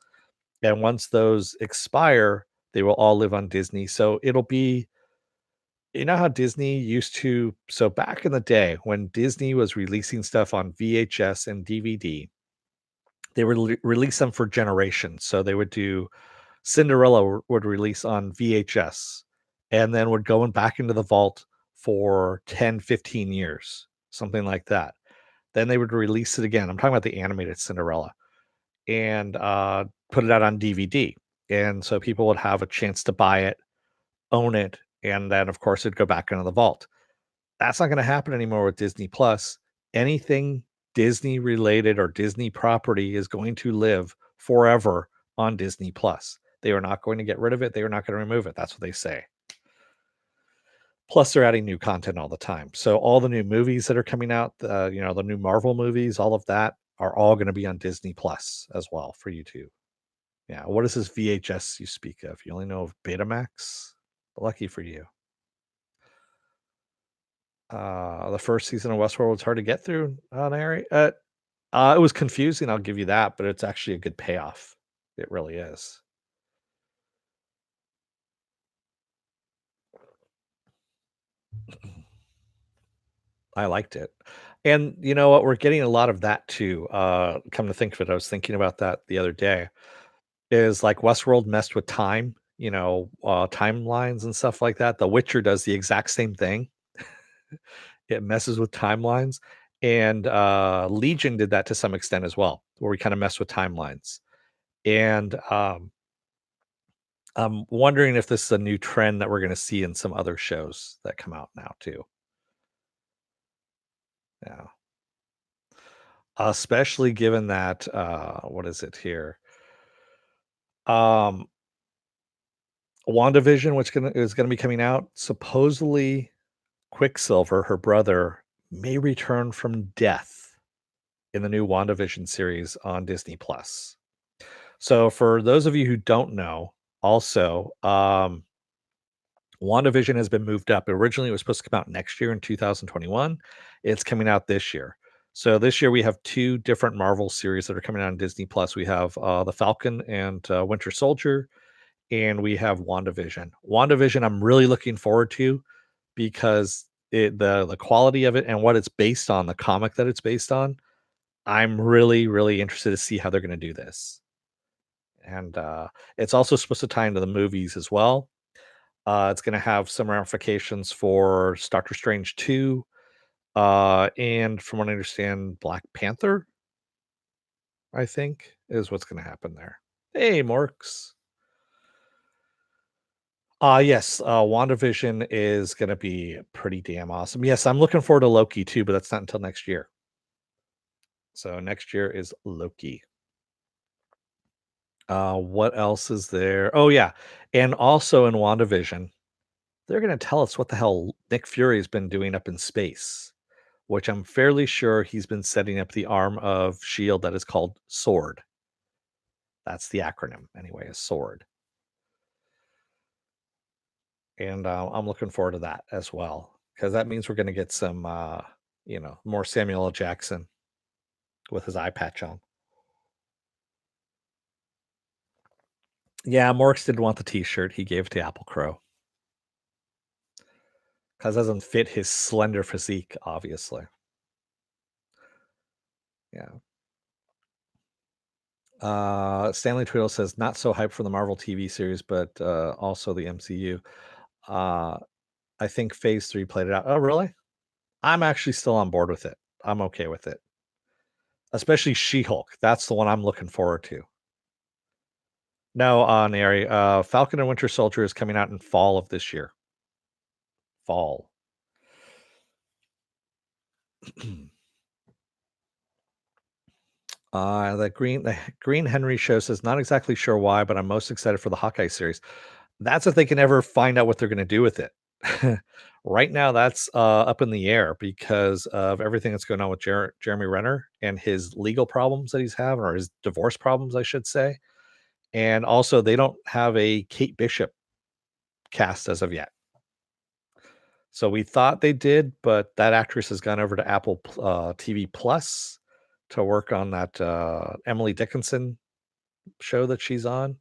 And once those expire, they will all live on Disney. So it'll be, you know how Disney used to, so back in the day when Disney was releasing stuff on VHS and DVD, they would release them for generations. So they would do Cinderella would release on VHS and then would go back into the vault for 10, 15 years, something like that. Then they would release it again. I'm talking about the animated Cinderella and put it out on DVD. And so people would have a chance to buy it, own it, and then, of course, it'd go back into the vault. That's not going to happen anymore with Disney Plus. Anything Disney related or Disney property is going to live forever on Disney Plus. They are not going to get rid of it. They are not going to remove it. That's what they say. Plus, they're adding new content all the time. So all the new movies that are coming out, the new Marvel movies, all of that are all going to be on Disney Plus as well for you too. Yeah. What is this VHS you speak of? You only know of Betamax? Lucky for you. The first season of Westworld was hard to get through on Harry. It was confusing, I'll give you that, but it's actually a good payoff. It really is. I liked it. And you know what? We're getting a lot of that too. Come to think of it, I was thinking about that the other day. Is like Westworld messed with time, timelines and stuff like that. The Witcher does the exact same thing. It messes with timelines. And Legion did that to some extent as well, where we kind of mess with timelines. And I'm wondering if this is a new trend that we're gonna see in some other shows that come out now too. Yeah. Especially given that, what is it here? Um, WandaVision, which is gonna be coming out, supposedly Quicksilver, her brother, may return from death in the new WandaVision series on Disney Plus. So for those of you who don't know, also, WandaVision has been moved up. Originally, it was supposed to come out next year in 2021. It's coming out this year. So this year we have two different Marvel series that are coming out on Disney Plus. We have the Falcon and Winter Soldier, and we have WandaVision. WandaVision, I'm really looking forward to because the quality of it and what it's based on, the comic that it's based on. I'm really really interested to see how they're going to do this. And it's also supposed to tie into the movies as well. It's gonna have some ramifications for Doctor Strange 2, and from what I understand, Black Panther, I think, is what's gonna happen there. Hey, Morks. Yes, WandaVision is gonna be pretty damn awesome. Yes, I'm looking forward to Loki too, but that's not until next year. So next year is Loki. What else is there? Oh, yeah, and also in WandaVision, they're gonna tell us what the hell Nick Fury has been doing up in space. Which I'm fairly sure he's been setting up the arm of Shield that is called Sword. That's the acronym anyway, is Sword. And I'm looking forward to that as well because that means we're going to get some. More Samuel L. Jackson with his eye patch on. Yeah, Morks didn't want the T-shirt. He gave it to Apple Crow because it doesn't fit his slender physique, obviously. Yeah. Stanley Tweedle says not so hyped for the Marvel TV series, but also the MCU. Uh, I think Phase 3 played it out. Oh, really? I'm actually still on board with it. I'm okay with it, especially She-Hulk. That's the one I'm looking forward to. No, Nary. Falcon and Winter Soldier is coming out in fall of this year. Fall. The Green Henry show says not exactly sure why, but I'm most excited for the Hawkeye series. That's if they can ever find out what they're going to do with it. Right now, that's up in the air because of everything that's going on with Jeremy Renner and his legal problems that he's having, or his divorce problems, I should say. And also, they don't have a Kate Bishop cast as of yet. So we thought they did, but that actress has gone over to Apple TV Plus to work on that Emily Dickinson show that she's on.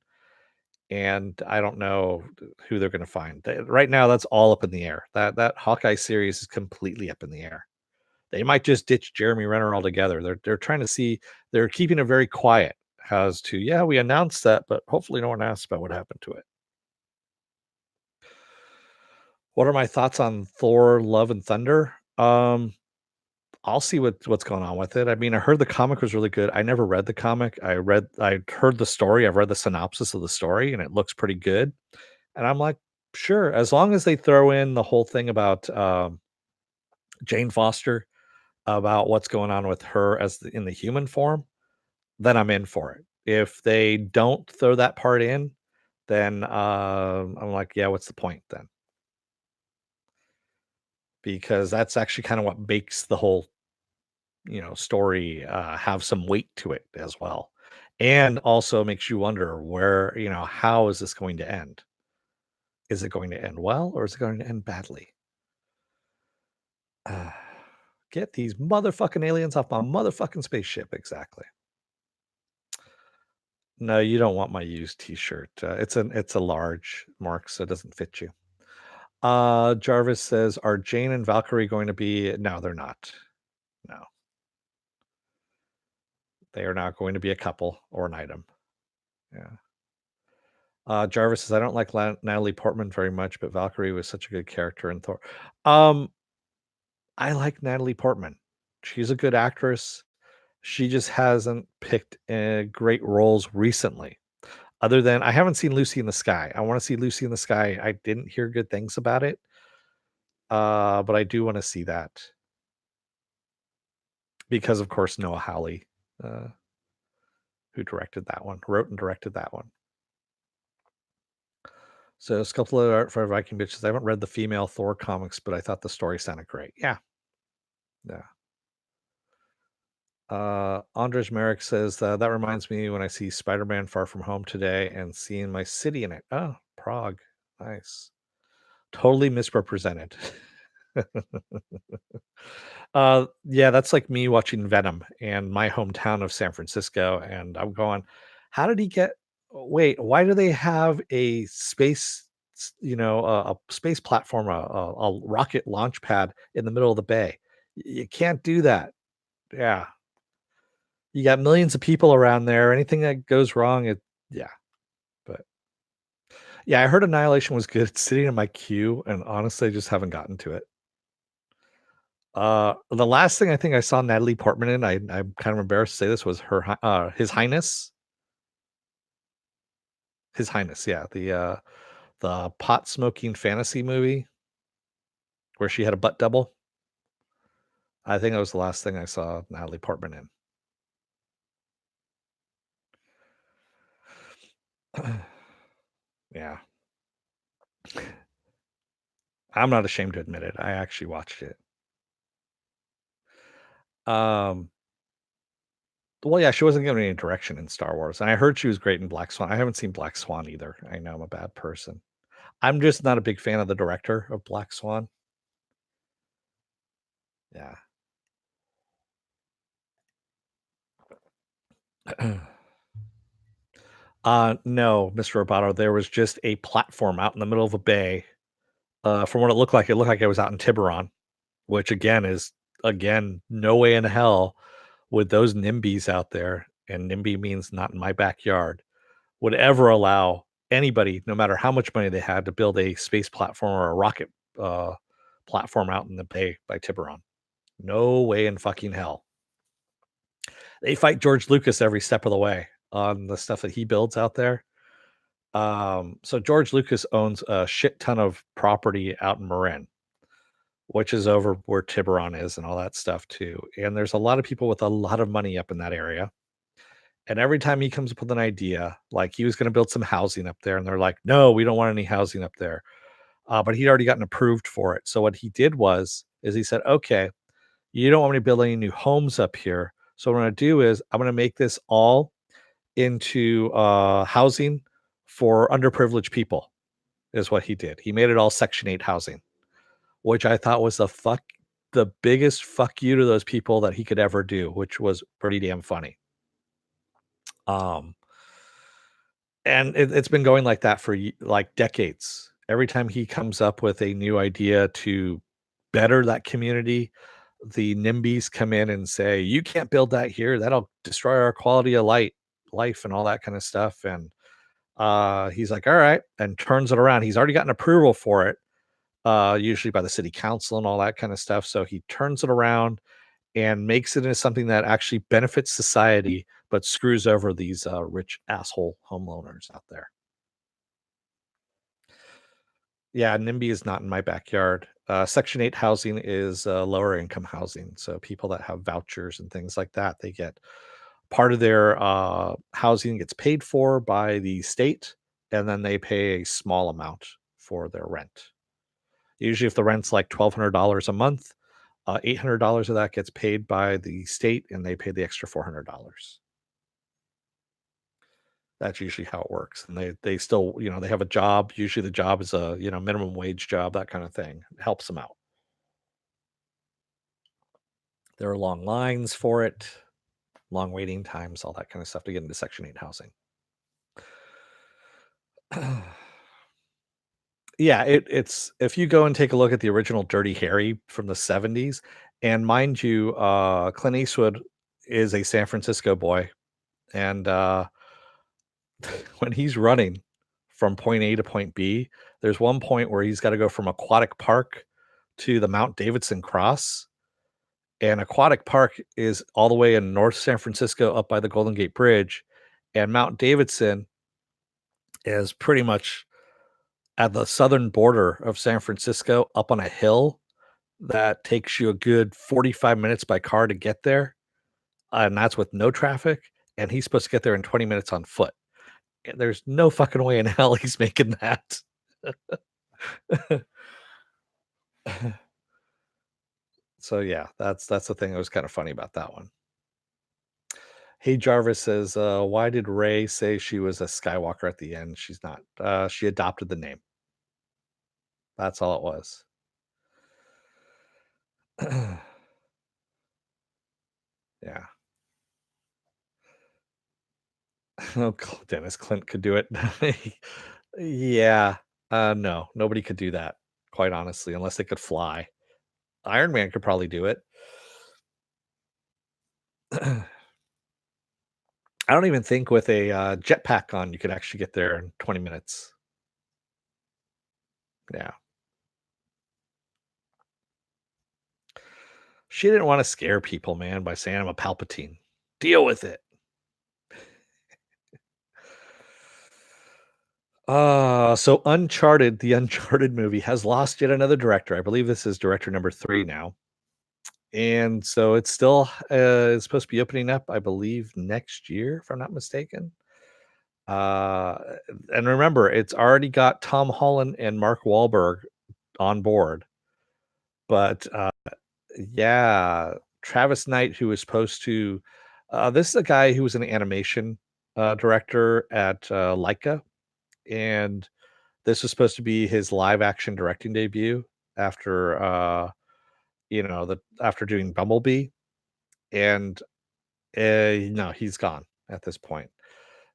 And I don't know who they're going to find. Right now, that's all up in the air. That Hawkeye series is completely up in the air. They might just ditch Jeremy Renner altogether. They're trying to see. They're keeping it very quiet as to, yeah, we announced that, but hopefully no one asks about what happened to it. What are my thoughts on Thor: Love and Thunder? I'll see what's going on with it. I mean, I heard the comic was really good. I never read the comic. I heard the story. I've read the synopsis of the story, and it looks pretty good. And I'm like, sure, as long as they throw in the whole thing about Jane Foster, about what's going on with her in the human form, then I'm in for it. If they don't throw that part in, then I'm like, yeah, what's the point then? Because that's actually kind of what makes the whole story have some weight to it as well, and also makes you wonder how is this going to end? Is it going to end well, or is it going to end badly? Uh, get these motherfucking aliens off my motherfucking spaceship. Exactly. No, you don't want my used t-shirt. It's a large, Mark, so it doesn't fit you. Jarvis says, are Jane and Valkyrie going to be? No, they're not. No, they are not going to be a couple or an item. Yeah. Jarvis says, I don't like Natalie Portman very much, but Valkyrie was such a good character in Thor. Um, I like Natalie Portman. She's a good actress. She just hasn't picked great roles recently. Other than I haven't seen Lucy in the Sky. I want to see Lucy in the Sky. I didn't hear good things about it, but I do want to see that because, of course, Noah Hawley, uh, who directed that one, wrote and directed that one. So, a couple of art for Viking bitches. I haven't read the female Thor comics, but I thought the story sounded great. Yeah, yeah. Andres Merrick says that reminds me when I see Spider-Man: Far From Home today and seeing my city in it. Oh, Prague, nice. Totally misrepresented. Yeah, that's like me watching Venom and my hometown of San Francisco, and I'm going, how did he get? Wait, why do they have a space, a space platform, a rocket launch pad in the middle of the bay? You can't do that. Yeah, you got millions of people around there. Anything that goes wrong, yeah. But yeah, I heard Annihilation was good. It's sitting in my queue, and honestly, I just haven't gotten to it. The last thing I think I saw Natalie Portman in, I'm kind of embarrassed to say this, was His Highness, yeah, the pot smoking fantasy movie where she had a butt double. I think that was the last thing I saw Natalie Portman in. Yeah, I'm not ashamed to admit it. I actually watched it. Um, well, yeah, she wasn't given any direction in Star Wars, and I heard she was great in Black Swan. I haven't seen Black Swan either. I know I'm a bad person. I'm just not a big fan of the director of Black Swan. Yeah. No, Mr. Roboto, there was just a platform out in the middle of a bay. From what it looked like it was out in Tiburon, which again is no way in hell with those NIMBYs out there, and NIMBY means not in my backyard, would ever allow anybody, no matter how much money they had, to build a space platform or a rocket uh, platform out in the bay by Tiburon. No way in fucking hell. They fight George Lucas every step of the way on the stuff that he builds out there. So George Lucas owns a shit ton of property out in Marin, which is over where Tiburon is and all that stuff too. And there's a lot of people with a lot of money up in that area. And every time he comes up with an idea, like he was going to build some housing up there, and they're like, "No, we don't want any housing up there." But he'd already gotten approved for it. So what he did is he said, "Okay, you don't want me to build any new homes up here. So what I'm going to do is I'm going to make this all into housing for underprivileged people." Is what he did. He made it all Section 8 housing, which I thought was the biggest fuck you to those people that he could ever do, which was pretty damn funny. Um, and it's been going like that for like decades. Every time he comes up with a new idea to better that community, the NIMBYs come in and say, "You can't build that here. That'll destroy our quality of life, and all that kind of stuff." And he's like, "All right," and turns it around. He's already gotten approval for it, usually by the city council and all that kind of stuff. So he turns it around and makes it into something that actually benefits society, but screws over these rich asshole homeowners out there. Yeah, NIMBY is not in my backyard. Section 8 housing is lower income housing. So people that have vouchers and things like that, they get part of their housing gets paid for by the state, and then they pay a small amount for their rent. Usually, if the rent's like $1,200 a month, $800 of that gets paid by the state, and they pay the extra $400. That's usually how it works, and they still, they have a job. Usually, the job is a minimum wage job, that kind of thing. It helps them out. There are long lines for it, long waiting times, all that kind of stuff to get into Section 8 housing. Yeah, it's if you go and take a look at the original Dirty Harry from the '70s, and mind you, Clint Eastwood is a San Francisco boy, and when he's running from point A to point B, there's one point where he's got to go from Aquatic Park to the Mount Davidson Cross. And Aquatic Park is all the way in North San Francisco up by the Golden Gate Bridge. And Mount Davidson is pretty much at the southern border of San Francisco up on a hill that takes you a good 45 minutes by car to get there. And that's with no traffic. And he's supposed to get there in 20 minutes on foot. And there's no fucking way in hell he's making that. So yeah, that's the thing that was kind of funny about that one. Hey Jarvis says, why did Ray say she was a Skywalker at the end? She's not. She adopted the name. That's all it was. Yeah. Oh, Dennis Clint could do it. Yeah. No, nobody could do that, quite honestly, unless they could fly. Iron Man could probably do it. I don't even think with a jetpack on you could actually get there in 20 minutes. Yeah. She didn't want to scare people, man, by saying I'm a Palpatine. Deal with it. So Uncharted, the Uncharted movie has lost yet another director. I believe this is director number 3 now. And so it's supposed to be opening up, I believe, next year, if I'm not mistaken. Uh, and remember, it's already got Tom Holland and Mark Wahlberg on board. But yeah, Travis Knight, who was supposed to, this is a guy who was an animation director at Leica, and this was supposed to be his live action directing debut after after doing Bumblebee, and no, he's gone. at this point.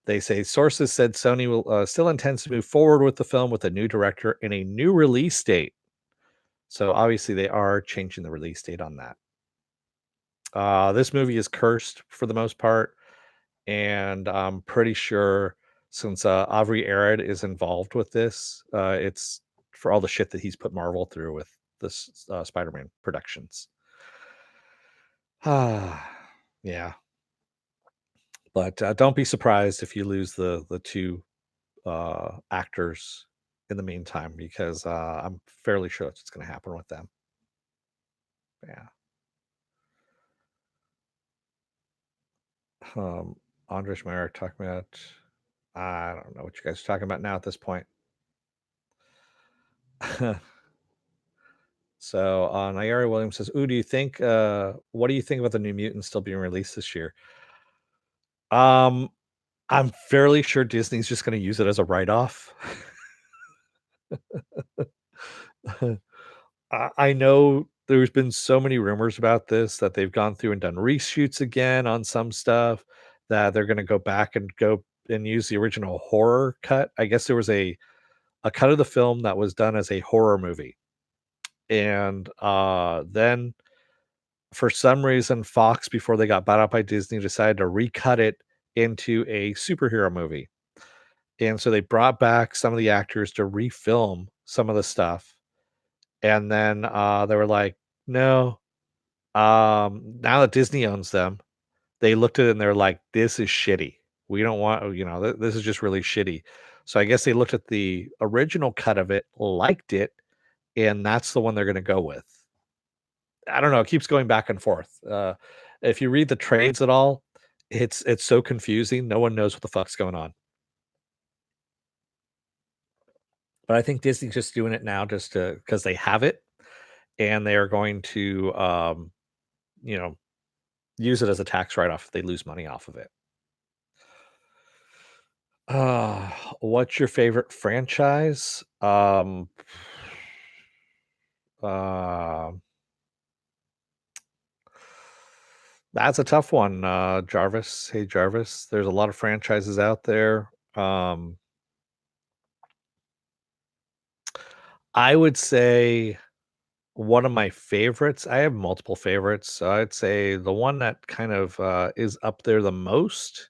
They say sources said Sony will still intends to move forward with the film with a new director and a new release date. So obviously they are changing the release date on that. This movie is cursed for the most part, and I'm pretty sure since Avi Arad is involved with this, it's for all the shit that he's put Marvel through with this Spider-Man productions. Yeah, but don't be surprised if you lose the two actors in the meantime, because I'm fairly sure that's what's going to happen with them. Yeah. Um, Andres Meyer talking about. I don't know what you guys are talking about now at this point. So Nayara Williams says, "Ooh, do you think? What do you think about the New Mutants still being released this year?" Um, I'm fairly sure Disney's just going to use it as a write-off. I know there's been so many rumors about this that they've gone through and done reshoots again on some stuff, that they're going to go and use the original horror cut. I guess there was a cut of the film that was done as a horror movie, and then for some reason Fox, before they got bought out by Disney, decided to recut it into a superhero movie. And so they brought back some of the actors to refilm some of the stuff. And then they were like, no, now that Disney owns them, they looked at it and they're like, this is shitty. We don't want, this is just really shitty. So I guess they looked at the original cut of it, liked it, and that's the one they're going to go with. I don't know. It keeps going back and forth. If you read the trades at all, it's so confusing. No one knows what the fuck's going on. But I think Disney's just doing it now just to because they have it, and they are going to, you know, use it as a tax write-off if they lose money off of it. What's your favorite franchise? Uh, that's a tough one, Jarvis. Hey, Jarvis. There's a lot of franchises out there. I would say one of my favorites. I have multiple favorites. So I'd say the one that kind of is up there the most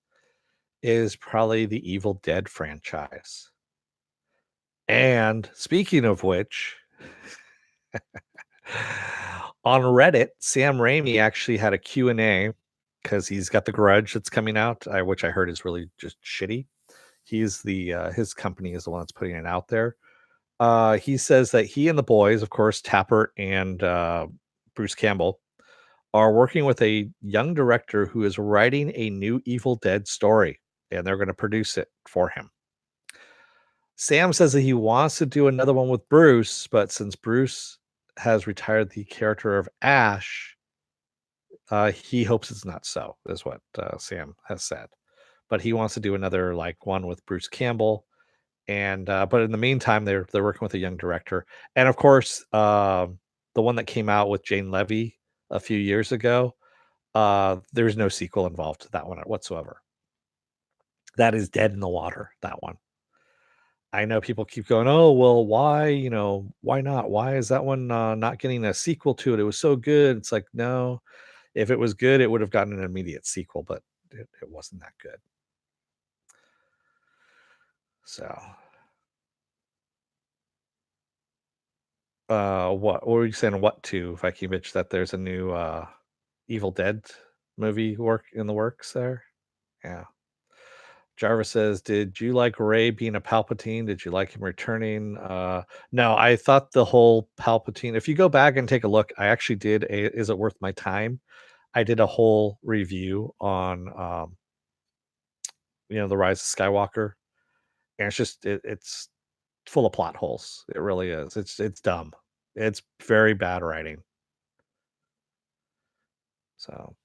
is probably the Evil Dead franchise. And speaking of which, on Reddit, Sam Raimi actually had a Q&A because he's got The Grudge that's coming out, which I heard is really just shitty. He's the his company is the one that's putting it out there. He says that he and the boys, of course, Tappert and Bruce Campbell, are working with a young director who is writing a new Evil Dead story, and they're going to produce it for him. Sam says that he wants to do another one with Bruce, but since Bruce has retired the character of Ash, he hopes it's not so, is what Sam has said. But he wants to do another like one with Bruce Campbell, and but in the meantime, they're working with a young director, and of course, the one that came out with Jane Levy a few years ago, there's no sequel involved to that one whatsoever. That is dead in the water. That one. I know people keep going, "Oh, well, why, why not? Why is that one, not getting a sequel to it? It was so good." It's like, no, if it was good, it would have gotten an immediate sequel, but it wasn't that good. So, what were you saying? What to Viking Bitch? That there's a new Evil Dead movie work in the works there? Yeah. Jarvis says, "Did you like Ray being a Palpatine? Did you like him returning?" No, I thought the whole Palpatine. If you go back and take a look, I actually did a "Is it worth my time?" I did a whole review on, the Rise of Skywalker, and it's full of plot holes. It really is. It's dumb. It's very bad writing. So,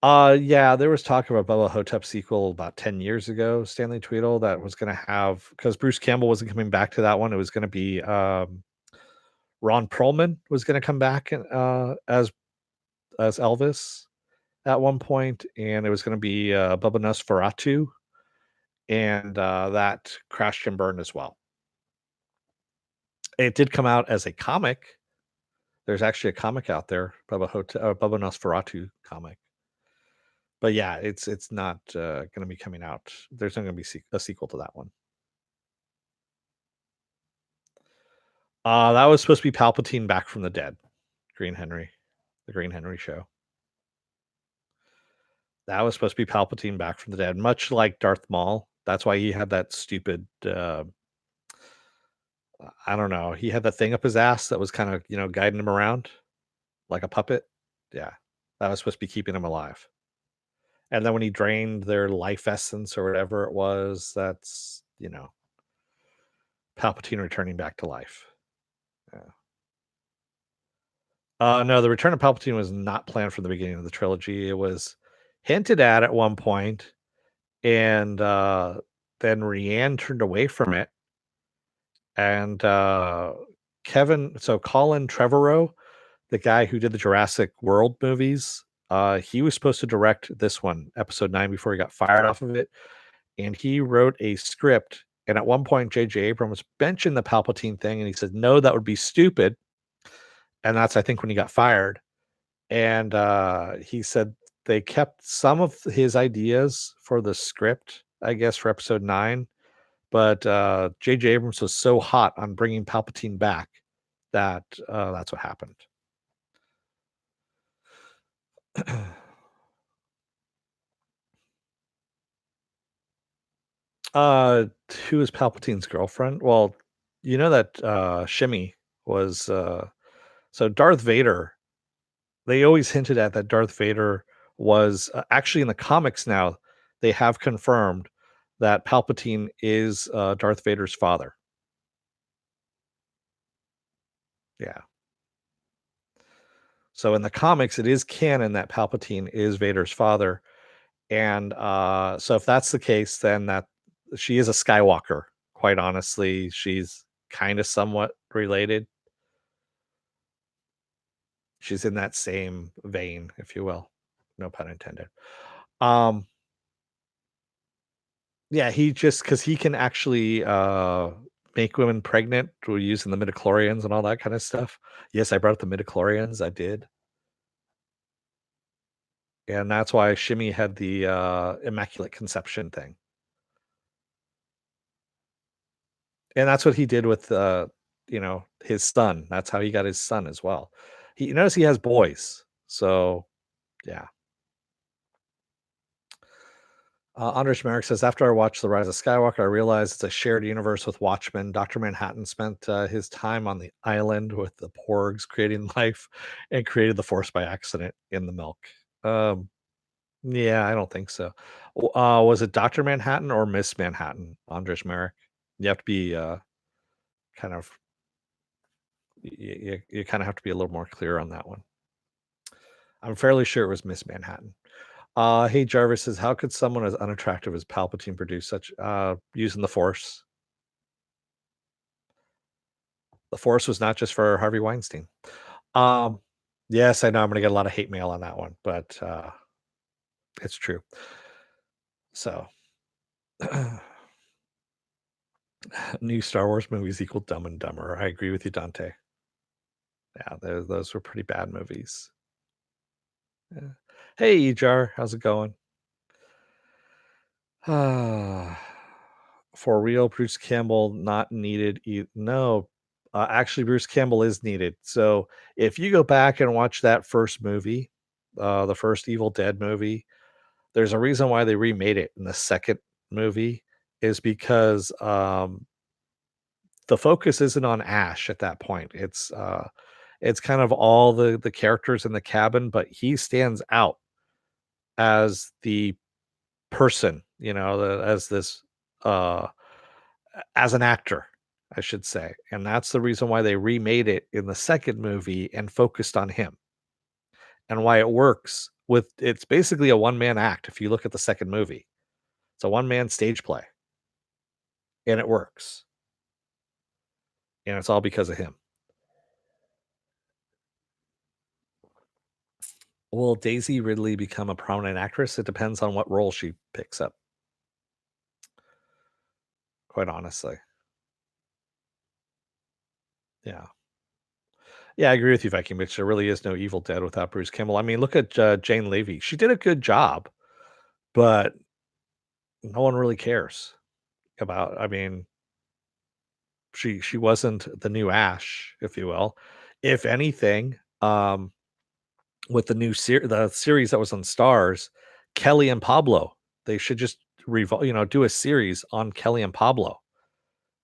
yeah, there was talk of a Bubba Hotep sequel about 10 years ago, Stanley Tweedle, that was gonna have because Bruce Campbell wasn't coming back to that one. It was gonna be, Ron Perlman was gonna come back and, as Elvis, at one point, and it was gonna be, Bubba Nosferatu, and, that crashed and burned as well. It did come out as a comic. There's actually a comic out there, Bubba Nosferatu comic. But yeah, it's not, gonna be coming out. There's not gonna be a sequel to that one. That was supposed to be Palpatine back from the dead, Green Henry, the Green Henry show. That was supposed to be Palpatine back from the dead, much like Darth Maul. That's why he had that stupid, I don't know, he had that thing up his ass that was kinda, guiding him around like a puppet. Yeah, that was supposed to be keeping him alive. And then when he drained their life essence or whatever it was, that's, Palpatine returning back to life. Yeah. No, the return of Palpatine was not planned from the beginning of the trilogy. It was hinted at one point, and, then Rianne turned away from it, and, Colin Trevorrow, the guy who did the Jurassic World movies, he was supposed to direct this one, episode 9, before he got fired off of it, and he wrote a script, and at one point, J.J. Abrams mentioned the Palpatine thing, and he said, "No, that would be stupid," and that's, I think, when he got fired. And, he said they kept some of his ideas for the script, I guess, for episode 9, but, J.J. Abrams was so hot on bringing Palpatine back that, that's what happened. Uh, who is Palpatine's girlfriend? Well, you know that, Shimmy was, so Darth Vader, they always hinted at that Darth Vader was, actually in the comics now, they have confirmed that Palpatine is, Darth Vader's father. Yeah. So in the comics, it is canon that Palpatine is Vader's father, and, so if that's the case, then that she is a Skywalker, quite honestly. She's kinda somewhat related. She's in that same vein, if you will. No pun intended. Um, yeah, he just because he can actually, make women pregnant through using the midichlorians and all that kinda stuff. Yes, I brought up the midichlorians, I did. And that's why Shimmy had the, immaculate conception thing. And that's what he did with, his son. That's how he got his son as well. He notice he has boys. So, yeah. Andres Merrick says, "After I watched The Rise of Skywalker, I realized it's a shared universe with Watchmen. Dr. Manhattan spent, his time on the island with the Porgs creating life and created the Force by accident in the milk." Um, yeah, I don't think so. Was it Dr. Manhattan or Miss Manhattan, Andres Merrick? You have to be, kind of you kinda have to be a little more clear on that one. I'm fairly sure it was Miss Manhattan. Hey, Jarvis says, "How could someone as unattractive as Palpatine produce such using the Force? The Force was not just for Harvey Weinstein." Um, yes, I know I'm gonna get a lot of hate mail on that one, but, it's true. So, new Star Wars movies equal Dumb and Dumber. I agree with you, Dante. Yeah, those were pretty bad movies. Yeah. Hey, Jar, how's it going? Ah, for real, Bruce Campbell not needed. No, actually, Bruce Campbell is needed. So if you go back and watch that first movie, the first Evil Dead movie, there's a reason why they remade it in the second movie, is because the focus isn't on Ash at that point. It's kind of all the characters in the cabin, but he stands out as the person, as this uh as an actor, I should say. And that's the reason why they remade it in the second movie and focused on him, and why it works with it's basically a one-man act if you look at the second movie. It's a one-man stage play, and it works. And it's all because of him. Will Daisy Ridley become a prominent actress? It depends on what role she picks up, quite honestly. Yeah. Yeah, I agree with you, Viking Bitch. There really is no Evil Dead without Bruce Campbell. I mean, look at Jane Levy. She did a good job, but no one really cares about. I mean, she wasn't the new Ash, if you will. If anything, with the series that was on Stars, Kelly and Pablo, they should just do a series on Kelly and Pablo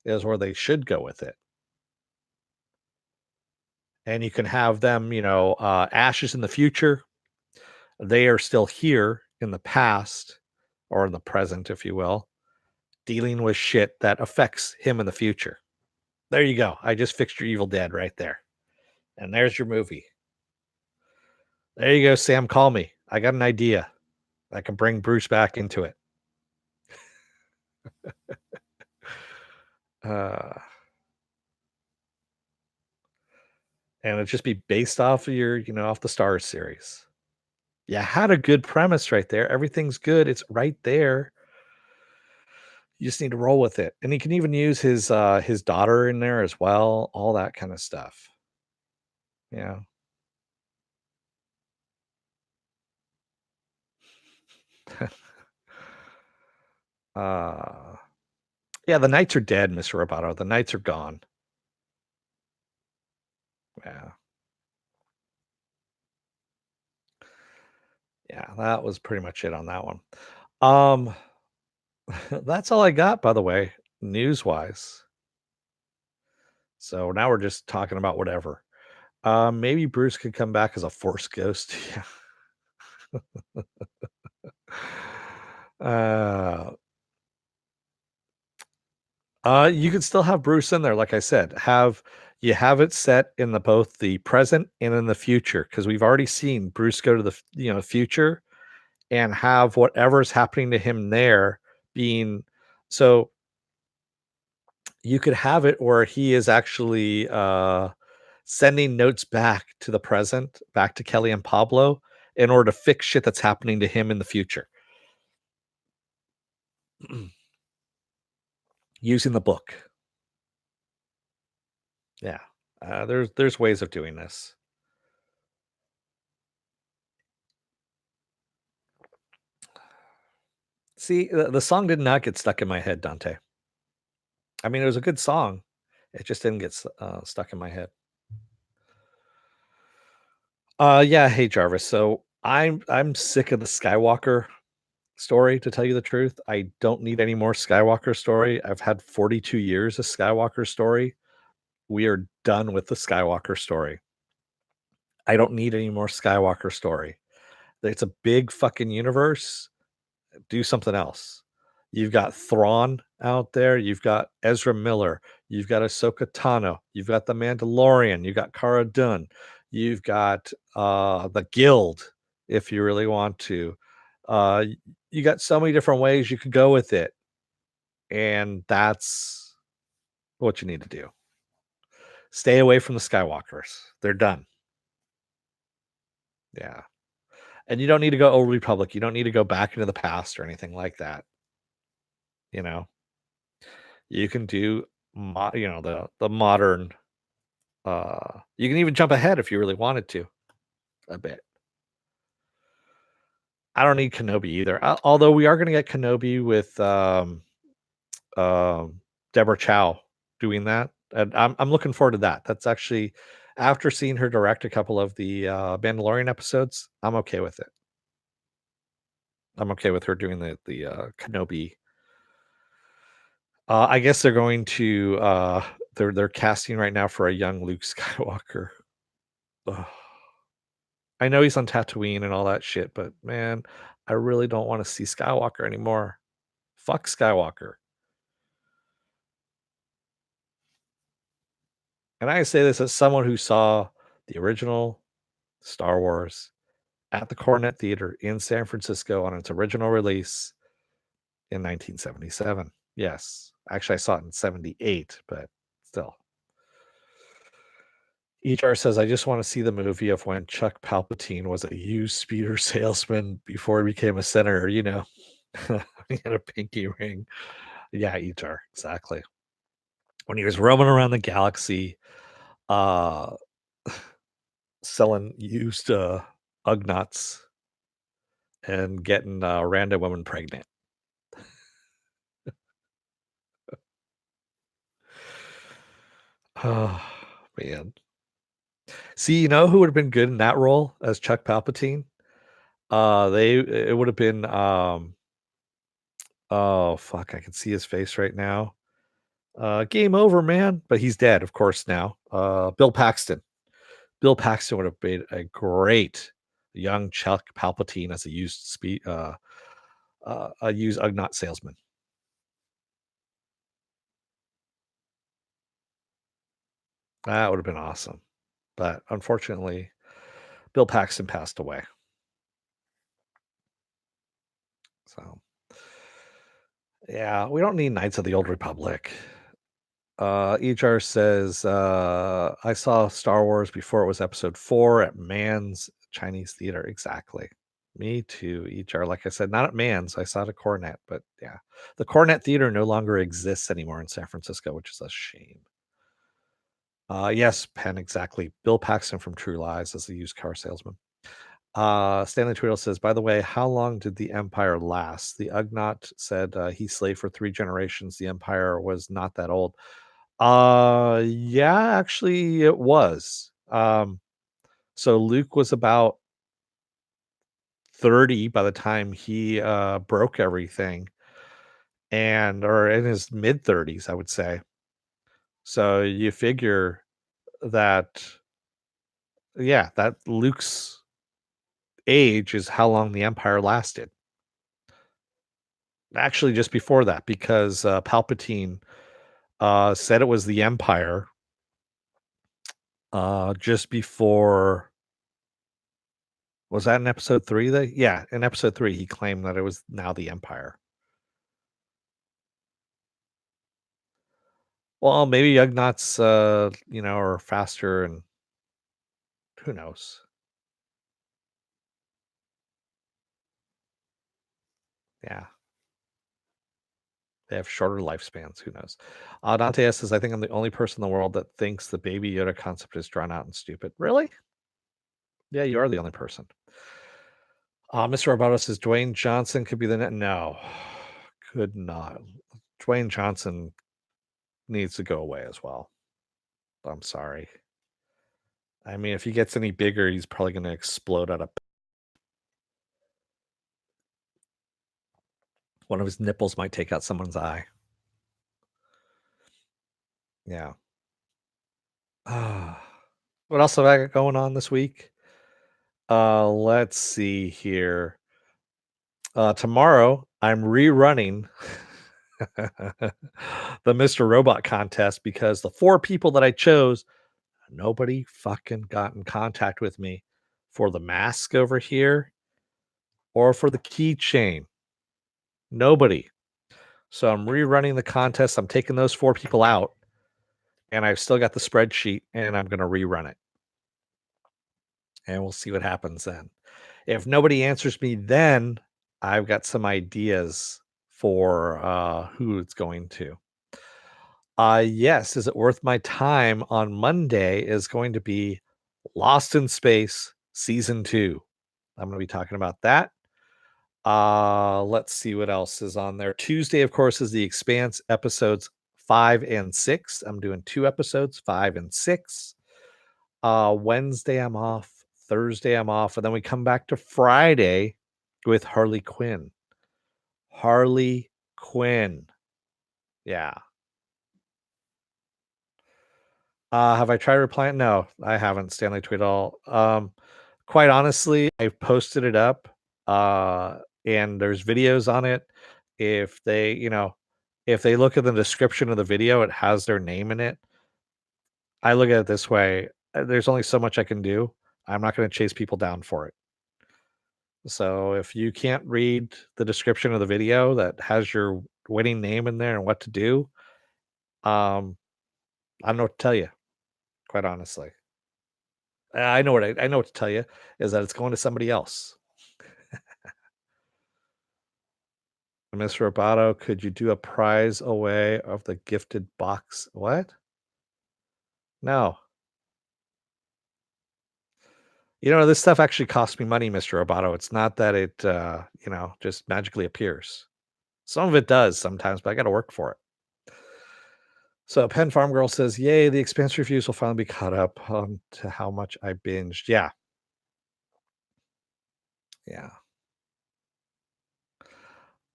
is where they should go with it. And you can have them, Ash is in the future. They are still here in the past or in the present, if you will, dealing with shit that affects him in the future. There you go. I just fixed your Evil Dead right there. And there's your movie. There you go, Sam. Call me. I got an idea. I can bring Bruce back into it. Uh, and it'd just be based off of off the Stars series. Yeah, had a good premise right there. Everything's good. It's right there. You just need to roll with it. And he can even use his daughter in there as well, all that kind of stuff. Yeah. uh yeah, the knights are dead, Mr. Roboto. The knights are gone. Yeah. Yeah, that was pretty much it on that one. Um that's all I got, by the way, news wise. So now we're just talking about whatever. Maybe Bruce could come back as a force ghost. Yeah. You could still have Bruce in there, like I said. Have it set in the both the present and in the future, because we've already seen Bruce go to the future and have whatever's happening to him there being so you could have it where he is actually sending notes back to the present, back to Kelly and Pablo, in order to fix shit that's happening to him in the future using the book. Yeah. There's ways of doing this. See, the song did not get stuck in my head, Dante. I mean, it was a good song. It just didn't get stuck in my head. Yeah. Hey, Jarvis. So I'm sick of the Skywalker story. To tell you the truth, I don't need any more Skywalker story. I've had 42 years of Skywalker story. We are done with the Skywalker story. I don't need any more Skywalker story. It's a big fucking universe. Do something else. You've got Thrawn out there. You've got Ezra Miller. You've got Ahsoka Tano. You've got the Mandalorian. You've got Cara Dune. You've got the Guild, if you really want to. You got so many different ways you could go with it, and that's what you need to do. Stay away from the Skywalkers. They're done. Yeah, and you don't need to go Old Republic. You don't need to go back into the past or anything like that. You know, you can do the modern. You can even jump ahead if you really wanted to a bit. I don't need Kenobi either. Although we are going to get Kenobi with um, Deborah Chow doing that, and I'm looking forward to that. That's actually after seeing her direct a couple of the Mandalorian episodes, I'm okay with it. I'm okay with her doing the Kenobi. I guess they're going to they're casting right now for a young Luke Skywalker. Ugh. I know he's on Tatooine and all that shit, but man, I really don't want to see Skywalker anymore. Fuck Skywalker. And I say this as someone who saw the original Star Wars at the Coronet Theater in San Francisco on its original release in 1977. Yes. Actually, I saw it in 78, but still. HR says, I just want to see the movie of when Chuck Palpatine was a used speeder salesman before he became a senator, he had a pinky ring. Yeah, HR, exactly. When he was roaming around the galaxy, uh, selling used Ugnaughts and getting random women pregnant. Oh, man. See, you know who would have been good in that role as Chuck Palpatine? It would have been, oh, fuck, I can see his face right now. Game over, man. But he's dead, of course, now. Bill Paxton. Bill Paxton would have been a great young Chuck Palpatine as a used Ugnaught salesman. That would have been awesome. But unfortunately, Bill Paxton passed away. So yeah, we don't need Knights of the Old Republic. HR says, I saw Star Wars before it was episode 4 at Mann's Chinese Theater. Exactly. Me too, HR. Like I said, not at Mann's. I saw it at Cornet, but yeah. The Cornet Theater no longer exists anymore in San Francisco, which is a shame. Yes, Penn, exactly. Bill Paxton from True Lies as the used car salesman. Stanley Tweedle says, by the way, how long did the Empire last? The Ugnaught said he slaved for 3 generations. The Empire was not that old. Yeah, actually it was. So Luke was about 30 by the time he broke everything and or in his mid 30s, I would say. So you figure that yeah, that Luke's age is how long the Empire lasted. Actually just before that because Palpatine said it was the Empire just before. Was that in episode 3 that yeah, in episode 3, he claimed that it was now the Empire. Well, maybe Ugnaughts, are faster and who knows? Yeah, they have shorter lifespans, who knows? Dante S says, "I think I'm the only person in the world that thinks the Baby Yoda concept is drawn out and stupid." Really? Yeah, you are the only person. Mr. Roboto says, "Dwayne Johnson could be the net." No, could not. Dwayne Johnson needs to go away as well. I'm sorry. I mean, if he gets any bigger, he's probably gonna explode out of one of his nipples might take out someone's eye. Yeah. Ah. What else have I got going on this week? Let's see here. Tomorrow I'm rerunning the Mr. Robot contest because the 4 people that I chose, nobody fucking got in contact with me for the mask over here or for the keychain. Nobody. So I'm rerunning the contest. I'm taking those 4 people out and I've still got the spreadsheet and I'm going to rerun it. And we'll see what happens then. If nobody answers me then, I've got some ideas for, who it's going to. Yes, Is It Worth My Time on Monday is going to be Lost in Space Season 2. I'm gonna be talking about that. Let's see what else is on there. Tuesday, of course, is The Expanse episodes 5 and 6. I'm doing 2 episodes, 5 and 6. Wednesday, I'm off. Thursday, I'm off. And then we come back to Friday with Harley Quinn. Harley Quinn. Yeah. Have I tried replying? No, I haven't, Stanley Tweedle. Quite honestly, I've posted it up, and there's videos on it. If they, if they look at the description of the video, it has their name in it. I look at it this way: there's only so much I can do. I'm not going to chase people down for it. So if you can't read the description of the video that has your winning name in there and what to do, um, I don't know what to tell you, quite honestly. I know what to tell you is that it's going to somebody else. Miss Roboto, could you do a prize away of the gifted box? What? No. This stuff actually costs me money, Mr. Roboto. It's not that it, just magically appears. Some of it does sometimes, but I got to work for it. So Pen Farm Girl says, "Yay, the Expanse reviews will finally be caught up to how much I binged." Yeah, yeah.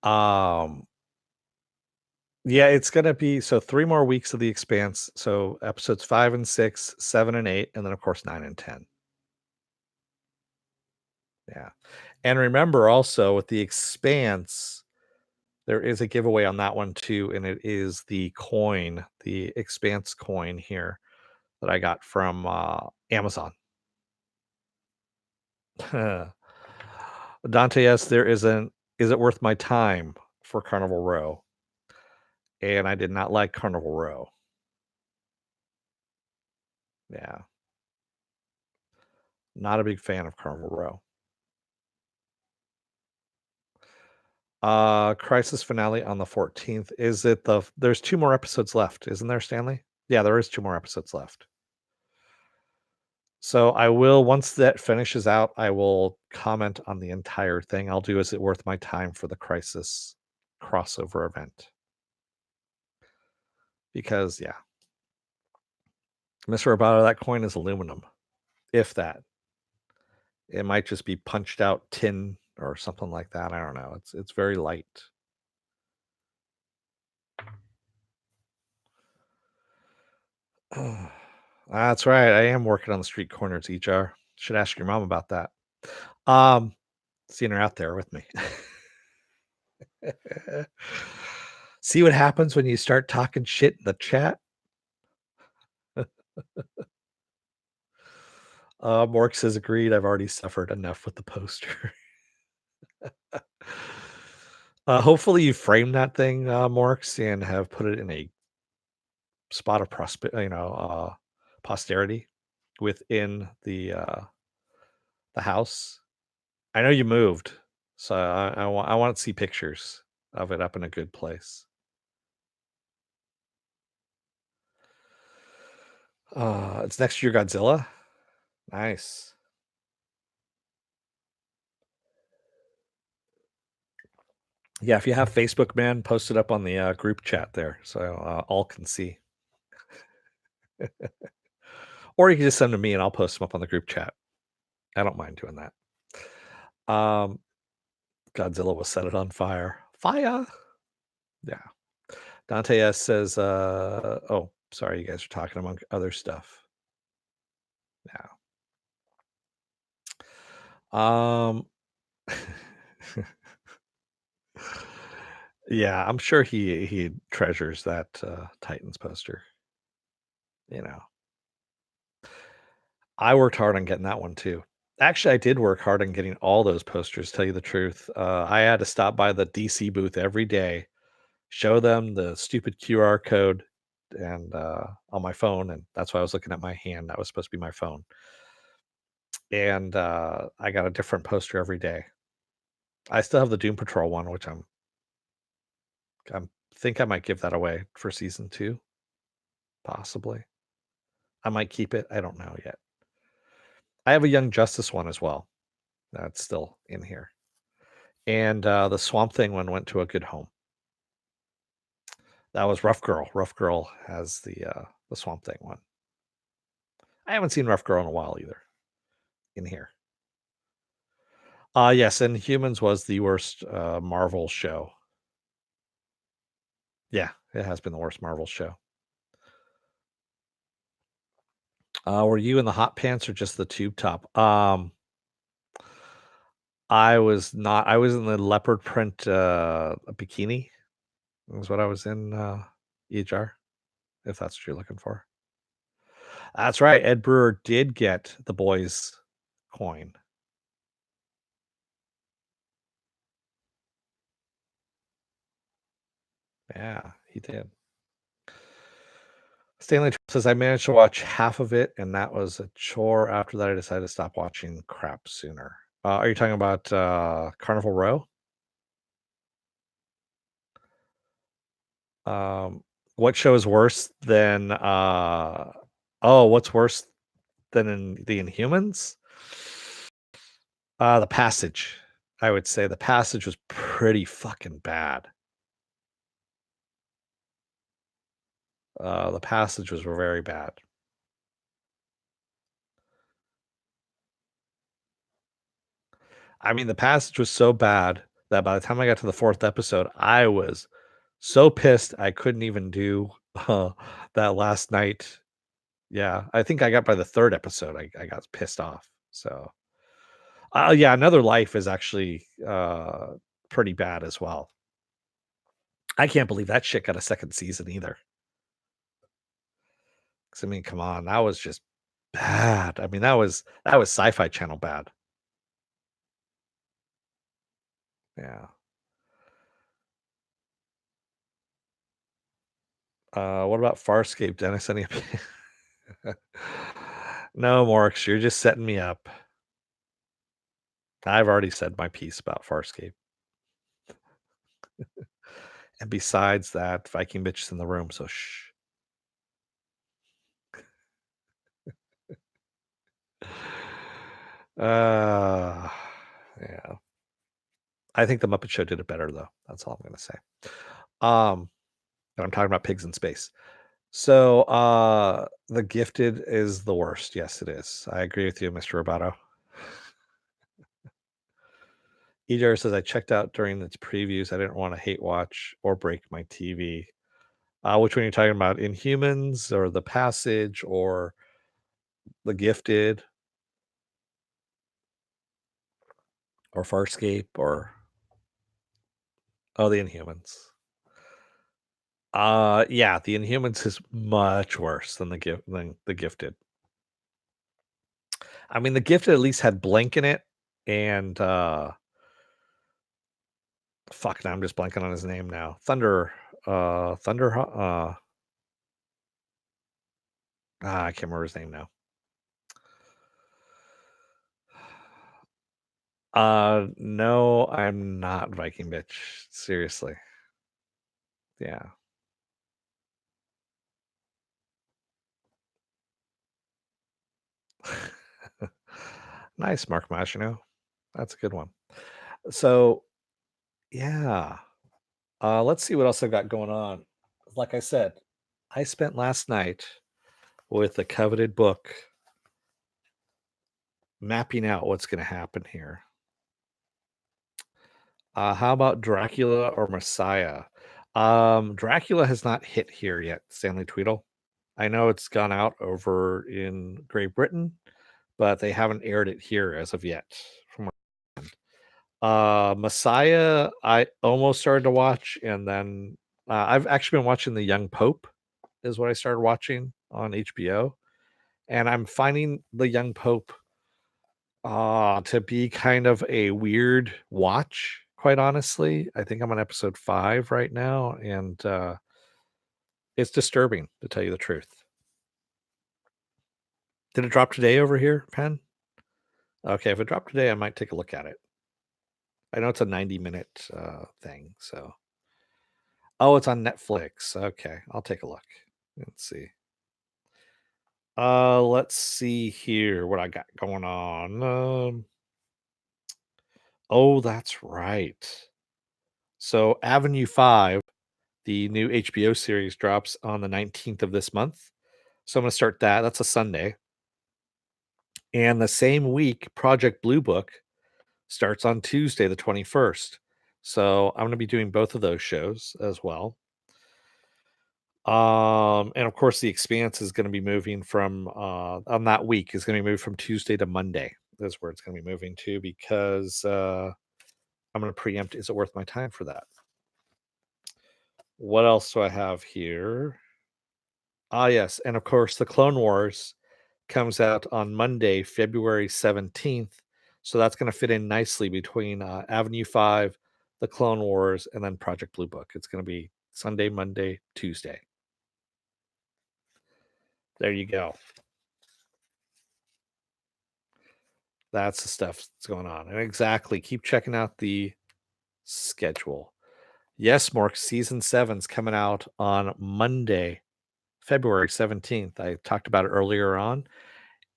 Um, yeah, it's gonna be so 3 more weeks of the Expanse. So episodes 5 and 6, 7 and 8, and then of course 9 and 10. Yeah. And remember also with the Expanse, there is a giveaway on that one too, and it is the coin, the Expanse coin here that I got from Amazon. Dante, yes, there isn't. Is it worth my time for Carnival Row? And I did not like Carnival Row. Yeah, not a big fan of Carnival Row. Crisis finale on the 14th. Is it there's 2 more episodes left, isn't there, Stanley? Yeah, there is 2 more episodes left. So I will once that finishes out, I will comment on the entire thing. I'll do Is It Worth My Time for the Crisis crossover event. Because yeah, Mr. Roboto, that coin is aluminum, if that. It might just be punched out tin or something like that. I don't know. It's very light. That's right. I am working on the street corners, HR. Should ask your mom about that. Um, Seeing her out there with me. See what happens when you start talking shit in the chat? Mork says agreed. I've already suffered enough with the poster. Hopefully you frame that thing, Morks, and have put it in a spot of posterity within the house. I know you moved, so I want to see pictures of it up in a good place. It's next to your Godzilla. Nice. Yeah, if you have Facebook, man, post it up on the group chat there so all can see. Or you can just send them to me and I'll post them up on the group chat. I don't mind doing that. Um, Godzilla will set it on fire. Fire. Yeah. Dante S says, oh, sorry, you guys are talking among other stuff. Yeah. Yeah, I'm sure he treasures that Titans poster. You know, I worked hard on getting that one too. Actually, I did work hard on getting all those posters. Tell you the truth, I had to stop by the DC booth every day, show them the stupid QR code, and on my phone, and that's why I was looking at my hand. That was supposed to be my phone, and I got a different poster every day. I still have the Doom Patrol one, which I'm think I might give that away for season 2, possibly. I might keep it. I don't know yet. I have a Young Justice one as well. That's still in here. And the Swamp Thing one went to a good home. That was Rough Girl. Rough Girl has the Swamp Thing one. I haven't seen Rough Girl in a while either. In here. Yes, and Humans was the worst Marvel show. Yeah, it has been the worst Marvel show. Were you in the hot pants or just the tube top? I was not. I was in the leopard print bikini. Is what I was in EHR, if that's what you're looking for. That's right. Ed Brewer did get the boys coin. Yeah, he did. Stanley says, "I managed to watch half of it, and that was a chore. After that, I decided to stop watching crap sooner." Are you talking about, Carnival Row? Um, what show is worse than, what's worse than in The Inhumans? The Passage. I would say The Passage was pretty fucking bad. The Passage was very bad. I mean, The Passage was so bad that by the time I got to the 4th episode, I was so pissed I couldn't even do, uh, that last night. Yeah, I think I got by the 3rd episode, I got pissed off, so yeah, Another Life is actually, pretty bad as well. I can't believe that shit got a 2nd season either. 'Cause, I mean, come on, that was just bad. I mean, that was Sci-Fi Channel bad. Yeah. What about Farscape, Dennis? Any opinion? No, Morks, you're just setting me up. I've already said my piece about Farscape. And besides that, Viking bitch is in the room, so shh. Uh, yeah. I think the Muppet Show did it better though. That's all I'm gonna say. Um, and I'm talking about pigs in space. So, The Gifted is the worst. Yes, it is. I agree with you, Mr. Roboto. EJR says I checked out during its previews. I didn't want to hate watch or break my TV. Which one are you talking about? Inhumans or The Passage or The Gifted or Farscape or The Inhumans? Yeah, The Inhumans is much worse than The Gifted. I mean, The Gifted at least had Blank in it, and fuck, now I'm just blanking on his name now. I can't remember his name now. No, I'm not Viking bitch. Seriously. Yeah. Nice, Mark Machino. That's a good one. So, yeah. Let's see what else I've got going on. Like I said, I spent last night with the coveted book mapping out what's going to happen here. How about Dracula or Messiah? Dracula has not hit here yet, Stanley Tweedle. I know it's gone out over in Great Britain, but they haven't aired it here as of yet. From Messiah, I almost started to watch, and then I've actually been watching The Young Pope, is what I started watching on HBO, and I'm finding The Young Pope to be kind of a weird watch, quite honestly. I think I'm on episode 5 right now, and it's disturbing to tell you the truth. Did it drop today over here, Pen? Okay, if it dropped today, I might take a look at it. I know it's a 90-minute thing, so. Oh, it's on Netflix. Okay, I'll take a look. Let's see. Let's see here what I got going on. Oh, that's right. So Avenue 5, the new HBO series, drops on the 19th of this month. So I'm going to start that. That's a Sunday. And the same week, Project Blue Book starts on Tuesday, the 21st. So I'm going to be doing both of those shows as well. And of course, The Expanse is going to be moving from on that week is going to be moved from Tuesday to Monday. That's where it's going to be moving to because I'm going to preempt. Is it worth my time for that? What else do I have here? Yes, and of course, The Clone Wars comes out on Monday, February 17th. So that's going to fit in nicely between Avenue 5, The Clone Wars, and then Project Blue Book. It's going to be Sunday, Monday, Tuesday. There you go. That's the stuff that's going on. And exactly. Keep checking out the schedule. Yes, Mark, season seven's coming out on Monday, February 17th. I talked about it earlier on.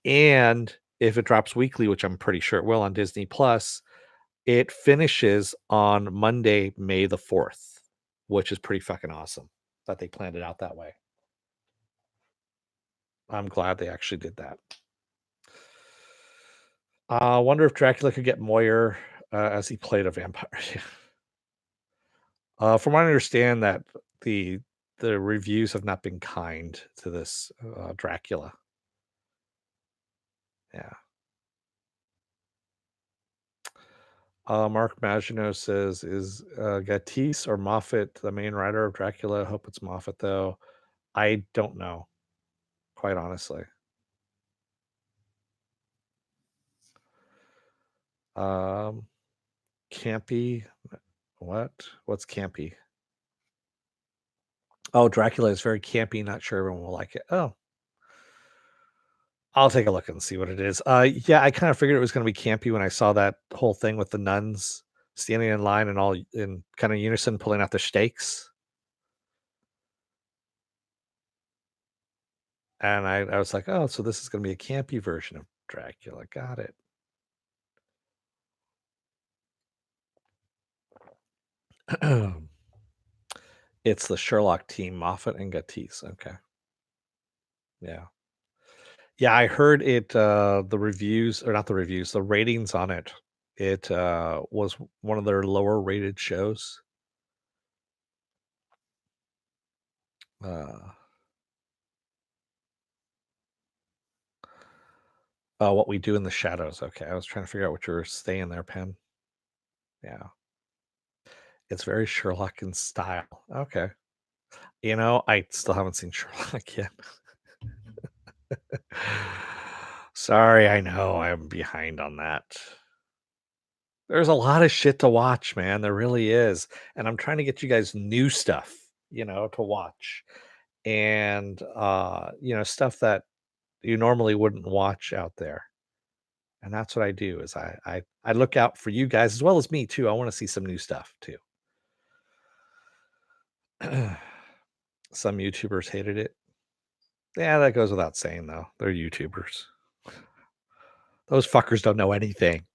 And if it drops weekly, which I'm pretty sure it will on Disney Plus, it finishes on Monday, May the 4th, which is pretty fucking awesome that they planned it out that way. I'm glad they actually did that. I wonder if Dracula could get Moyer as he played a vampire. From what I understand, that the the reviews have not been kind to this Dracula. Yeah. Mark Maginot says, "Is Gatiss or Moffat the main writer of Dracula?" I hope it's Moffat, though. I don't know, quite honestly. Um, Campy. What? What's campy? Oh, Dracula is very campy. Not sure everyone will like it. Oh, I'll take a look and see what it is. Yeah, I kind of figured it was going to be campy when I saw that whole thing with the nuns standing in line and all in kind of unison pulling out the stakes. And I was like, oh, so this is going to be a campy version of Dracula. Got it. It's the Sherlock team, Moffat and Gatiss. Okay. Yeah. Yeah, I heard it, the reviews or not the reviews, the ratings on it, it, was one of their lower rated shows. Uh, What We Do in the Shadows. Okay, I was trying to figure out what you were saying there, Pen. Yeah. It's very Sherlock in style. Okay. I still haven't seen Sherlock yet. Sorry, I know I'm behind on that. There's a lot of shit to watch, man. There really is. And I'm trying to get you guys new stuff, to watch. And stuff that you normally wouldn't watch out there. And that's what I do is I look out for you guys as well as me too. I want to see some new stuff too. Some YouTubers hated it. Yeah, that goes without saying though. They're YouTubers. Those fuckers don't know anything.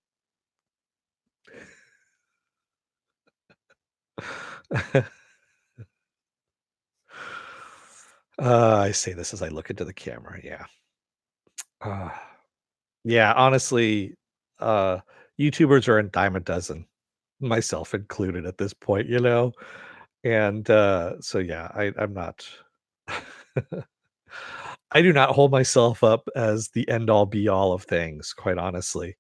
I say this as I look into the camera. Yeah. Uh, yeah, honestly, uh, YouTubers are a dime a dozen, myself included at this point. And so yeah, I'm not I do not hold myself up as the end all be all of things, quite honestly.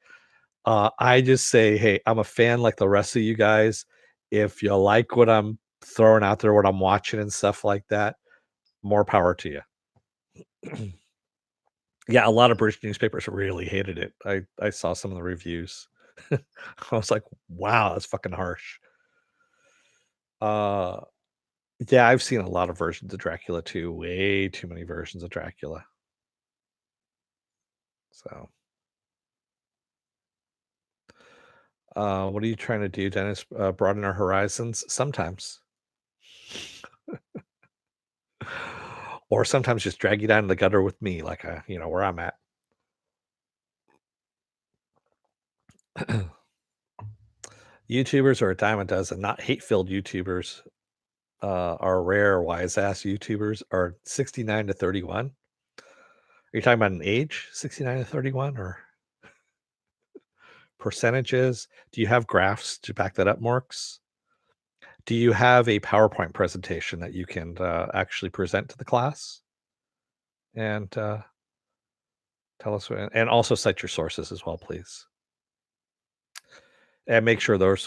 I just say, hey, I'm a fan like the rest of you guys. If you like what I'm throwing out there, what I'm watching and stuff like that, more power to you. Yeah, a lot of British newspapers really hated it. I saw some of the reviews. I was like, wow, that's fucking harsh. Uh yeah, I've seen a lot of versions of Dracula too. Way too many versions of Dracula. So what are you trying to do, Dennis? Broaden our horizons? Sometimes. Or sometimes just drag you down the gutter with me, like where I'm at. YouTubers are a dime a dozen, not hate-filled YouTubers, are rare. Wise ass YouTubers are 69 to 31. Are you talking about an age, 69 to 31, or percentages? Do you have graphs to back that up, Marks? Do you have a PowerPoint presentation that you can actually present to the class and tell us? And also cite your sources as well, please, and make sure those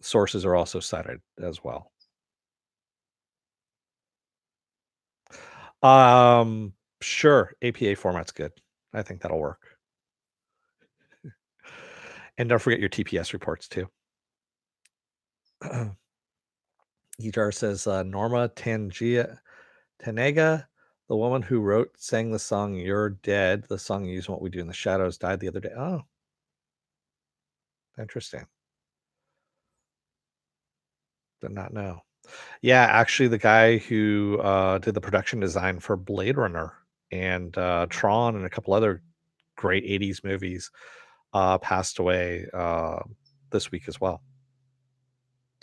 sources are also cited as well. Um, sure, APA format's good. I think that'll work. And don't forget your TPS reports too. Ejar says Norma Tanega, The woman who wrote sang the song "You're Dead," the song used in What We Do in the Shadows, died the other day. Oh, interesting. Did not know. Yeah, actually, the guy who, did the production design for Blade Runner and, Tron and a couple other great '80s movies, passed away, this week as well.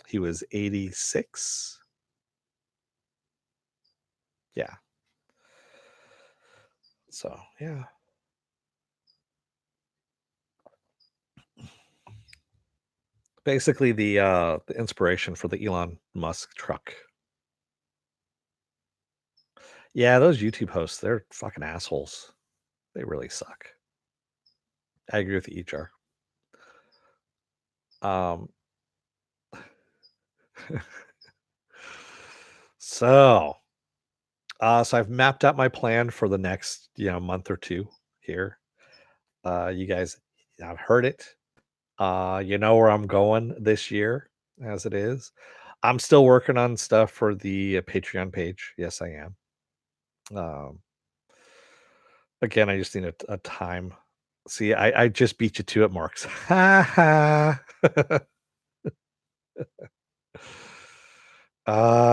He was 86. Yeah. So, yeah. Basically the inspiration for the Elon Musk truck. Yeah, those YouTube hosts, they're fucking assholes. They really suck. I agree with you, HR. Um, so, so I've mapped out my plan for the next, month or 2 here. You guys I've heard it. You know where I'm going this year as it is. I'm still working on stuff for the Patreon page. Yes, I am. Um, again, I just need a time. See, I just beat you to it, Marks. Ha ha.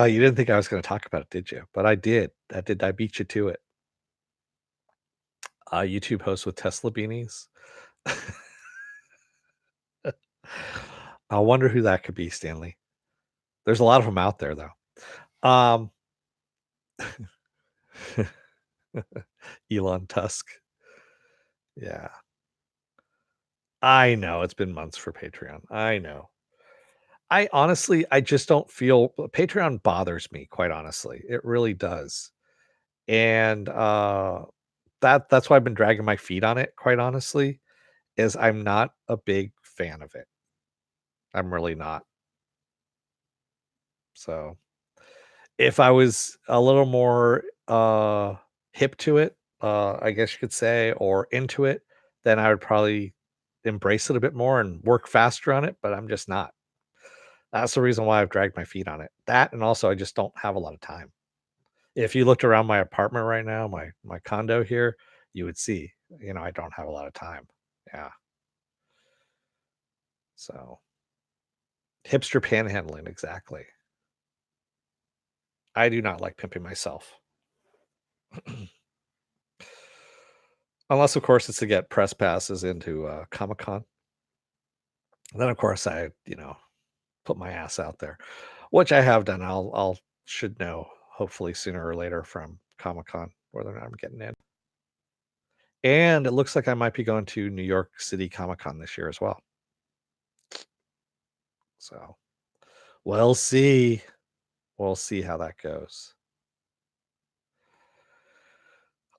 You didn't think I was going to talk about it, did you? But I did. I did. I beat you to it. YouTube host with Tesla beanies. I wonder who that could be, Stanley. There's a lot of them out there, though. Um, Elon Tusk. Yeah, I know it's been months for Patreon. I know. I just don't feel Patreon bothers me, quite honestly. It really does. And that's why I've been dragging my feet on it, quite honestly, is I'm not a big fan of it. I'm really not. So if I was a little more hip to it, I guess you could say, or into it, then I would probably embrace it a bit more and work faster on it, but I'm just not. That's the reason why I've dragged my feet on it. That and also I just don't have a lot of time. If you looked around my apartment right now, my condo here, you would see, I don't have a lot of time. Yeah. So hipster panhandling, exactly. I do not like pimping myself. Unless, of course, it's to get press passes into Comic Con. Then, of course, I put my ass out there, which I have done. I'll should know hopefully sooner or later from Comic Con whether or not I'm getting in. And it looks like I might be going to New York City Comic Con this year as well. So we'll see. We'll see how that goes.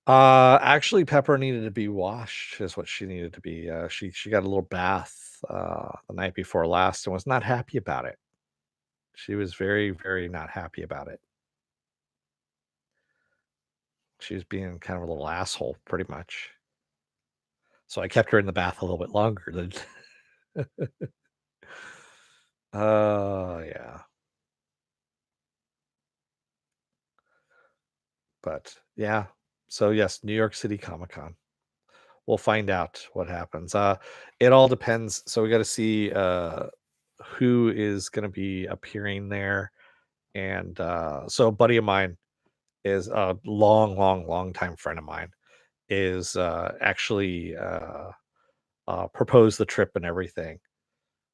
Actually, Pepper needed to be washed, is what she needed to be. She got a little bath the night before last and was not happy about it. She was very, very not happy about it. She was being kind of a little asshole, pretty much. So I kept her in the bath a little bit longer than. Oh yeah, but yeah. So yes, New York City Comic Con. We'll find out what happens. It all depends. So we got to see who is going to be appearing there, and so a buddy of mine is a long, long, long time friend of mine is actually proposed the trip and everything.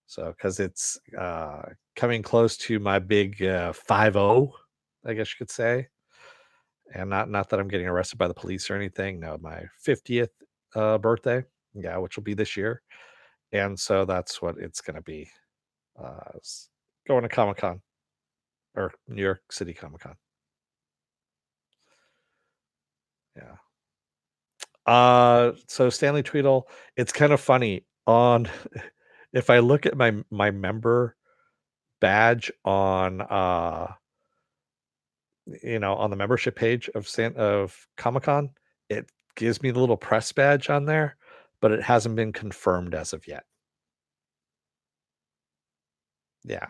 So because it's coming close to my big 5-0, I guess you could say, and not that I'm getting arrested by the police or anything. No, my 50th birthday, yeah, which will be this year, and so that's what it's going to be. Going to Comic Con or New York City Comic Con. Yeah. So Stanley Tweedle, it's kind of funny on if I look at my member badge on on the membership page of Comic-Con, it gives me the little press badge on there, but it hasn't been confirmed as of yet. Yeah.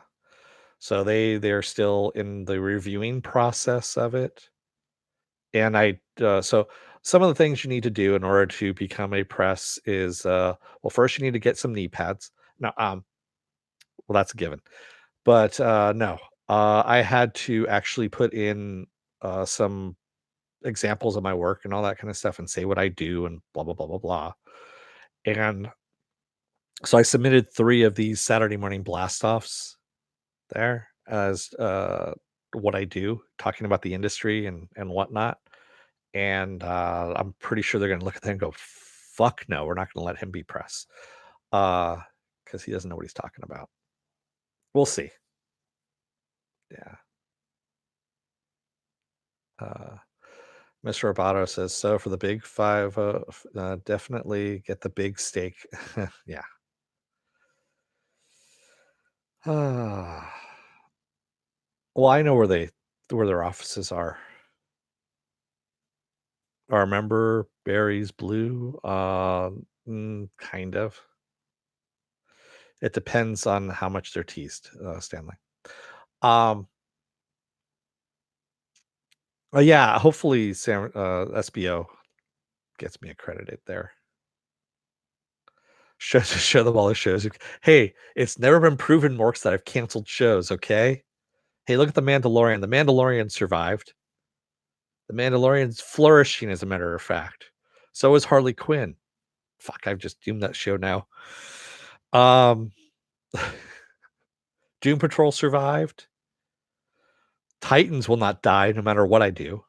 So they're still in the reviewing process of it. And I So some of the things you need to do in order to become a press is, well, first you need to get some knee pads. No, well, that's a given. But no, I had to actually put in some examples of my work and all that kind of stuff, and say what I do and blah blah blah blah blah. And so I submitted 3 of these Saturday morning blast offs there as what I do, talking about the industry and whatnot. And I'm pretty sure they're gonna look at that and go, "Fuck no, we're not gonna let him be press," because he doesn't know what he's talking about. We'll see. Yeah. Uh, Mr. Roboto says, "So for the big 5, definitely get the big steak." Yeah. Ah. Well, I know where their offices are. Remember Barry's Blue? Kind of. It depends on how much they're teased, Stanley. Um, yeah, hopefully SBO gets me accredited there. Show them all the shows. Hey, it's never been proven, Morks, that I've canceled shows, okay? Hey, look at The Mandalorian. The Mandalorian survived. The Mandalorian's flourishing, as a matter of fact. So is Harley Quinn. Fuck, I've just doomed that show now. Um, Doom Patrol survived. Titans will not die no matter what I do.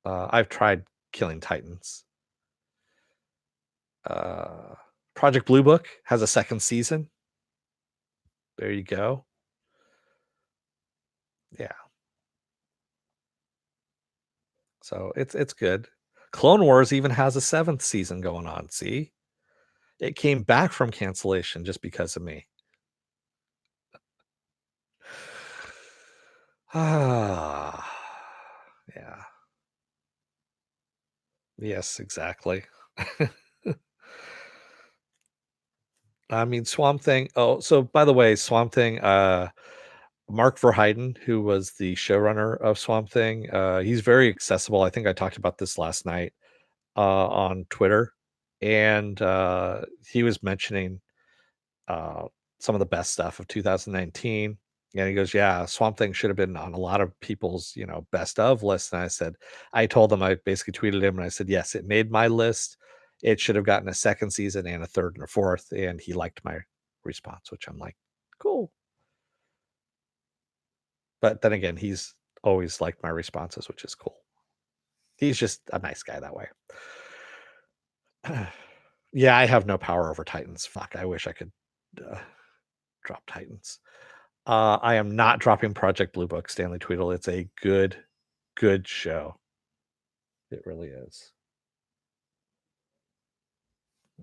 I've tried killing Titans. Uh, Project Blue Book has a second season. There you go. Yeah. So it's good. Clone Wars even has a seventh season going on. See, it came back from cancellation just because of me. Ah, yeah. Yes, exactly. I mean, Swamp Thing. Oh, so by the way, Swamp Thing. Mark Verheiden, who was the showrunner of Swamp Thing, he's very accessible. I think I talked about this last night on Twitter, and he was mentioning uh, some of the best stuff of 2019. And he goes, "Yeah, Swamp Thing should have been on a lot of people's, best of lists." And I said, I told him, I basically tweeted him, and I said, "Yes, it made my list. It should have gotten a second season and a third and a fourth." And he liked my response, which I'm like, cool. But then again, he's always liked my responses, which is cool. He's just a nice guy that way. Yeah, I have no power over Titans. Fuck, I wish I could uh, drop Titans. I am not dropping Project Blue Book, Stanley Tweedle. It's a good show. It really is.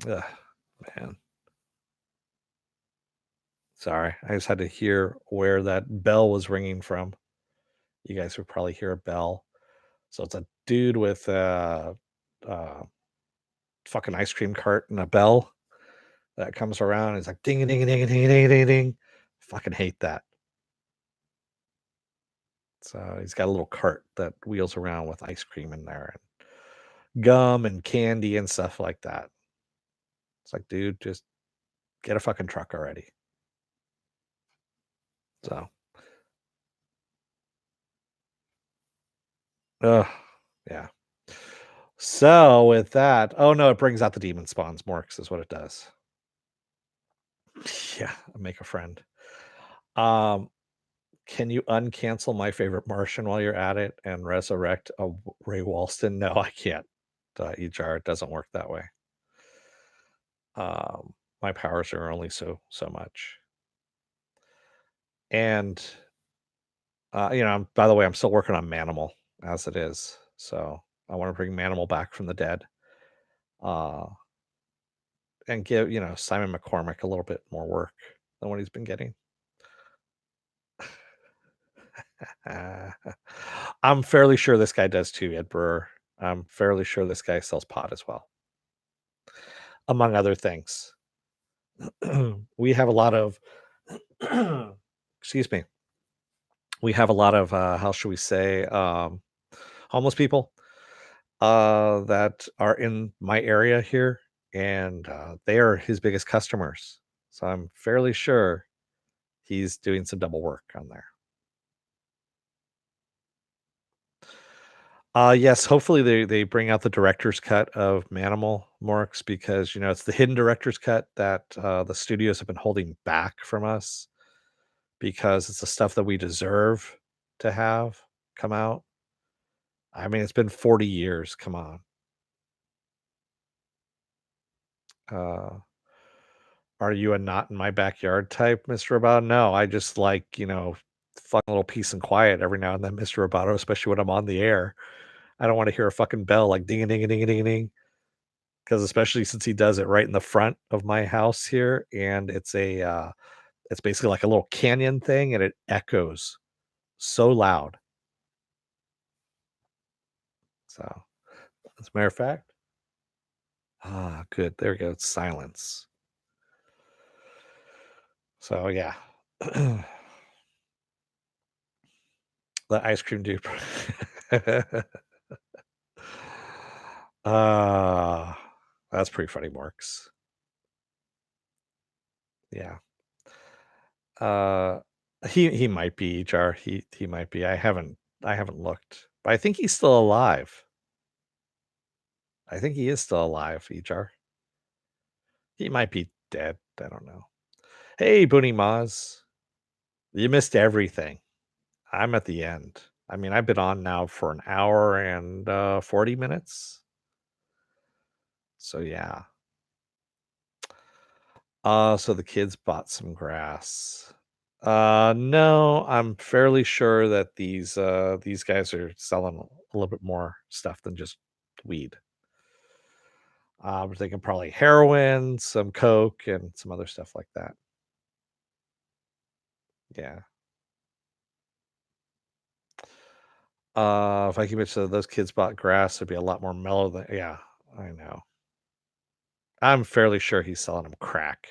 Ugh, man. Sorry. I just had to hear where that bell was ringing from. You guys would probably hear a bell. So it's a dude with a fucking ice cream cart and a bell that comes around. It's like ding a ding a ding a ding a ding a ding a ding. Fucking hate that. So he's got a little cart that wheels around with ice cream in there and gum and candy and stuff like that. It's like, dude, just get a fucking truck already. So, ugh, yeah. So with that, oh no, it brings out the demon spawns. Morks is what it does. Yeah, make a friend. Um, can you uncancel my favorite Martian while you're at it and resurrect a Ray Walston? No, I can't. EJAR, it doesn't work that way. My powers are only so much. And by the way, I'm still working on Manimal as it is. So I want to bring Manimal back from the dead. Uh and give, Simon McCormick a little bit more work than what he's been getting. I'm fairly sure this guy does too, Ed Brewer. I'm fairly sure this guy sells pot as well, among other things. We have a lot of excuse me. We have a lot of how should we say homeless people that are in my area here, and they are his biggest customers. So I'm fairly sure he's doing some double work on there. Yes, hopefully they bring out the director's cut of Manimal Morks because it's the hidden director's cut that the studios have been holding back from us because it's the stuff that we deserve to have come out. I mean, it's been 40 years. Come on. Uh, are you a not in my backyard type, Mr. Roboto? No, I just like, fun little peace and quiet every now and then, Mr. Roboto, especially when I'm on the air. I don't want to hear a fucking bell like ding a ding a ding a ding a ding. Because especially since he does it right in the front of my house here, and it's basically like a little canyon thing, and it echoes so loud. So, as a matter of fact, good. There we go. It's silence. So yeah, the ice cream dude. uh that's pretty funny, Marks. Yeah. Uh, he might be HR. He might be. I haven't looked, but I think he's still alive. I think he is still alive, HR. He might be dead. I don't know. Hey, Booney Maz. You missed everything. I'm at the end. I mean, I've been on now for an hour and 40 minutes. So yeah. So the kids bought some grass. No, I'm fairly sure that these guys are selling a little bit more stuff than just weed. We're thinking probably heroin, some coke, and some other stuff like that. Yeah. If I keep it so those kids bought grass, it'd be a lot more mellow than yeah, I know. I'm fairly sure he's selling them crack.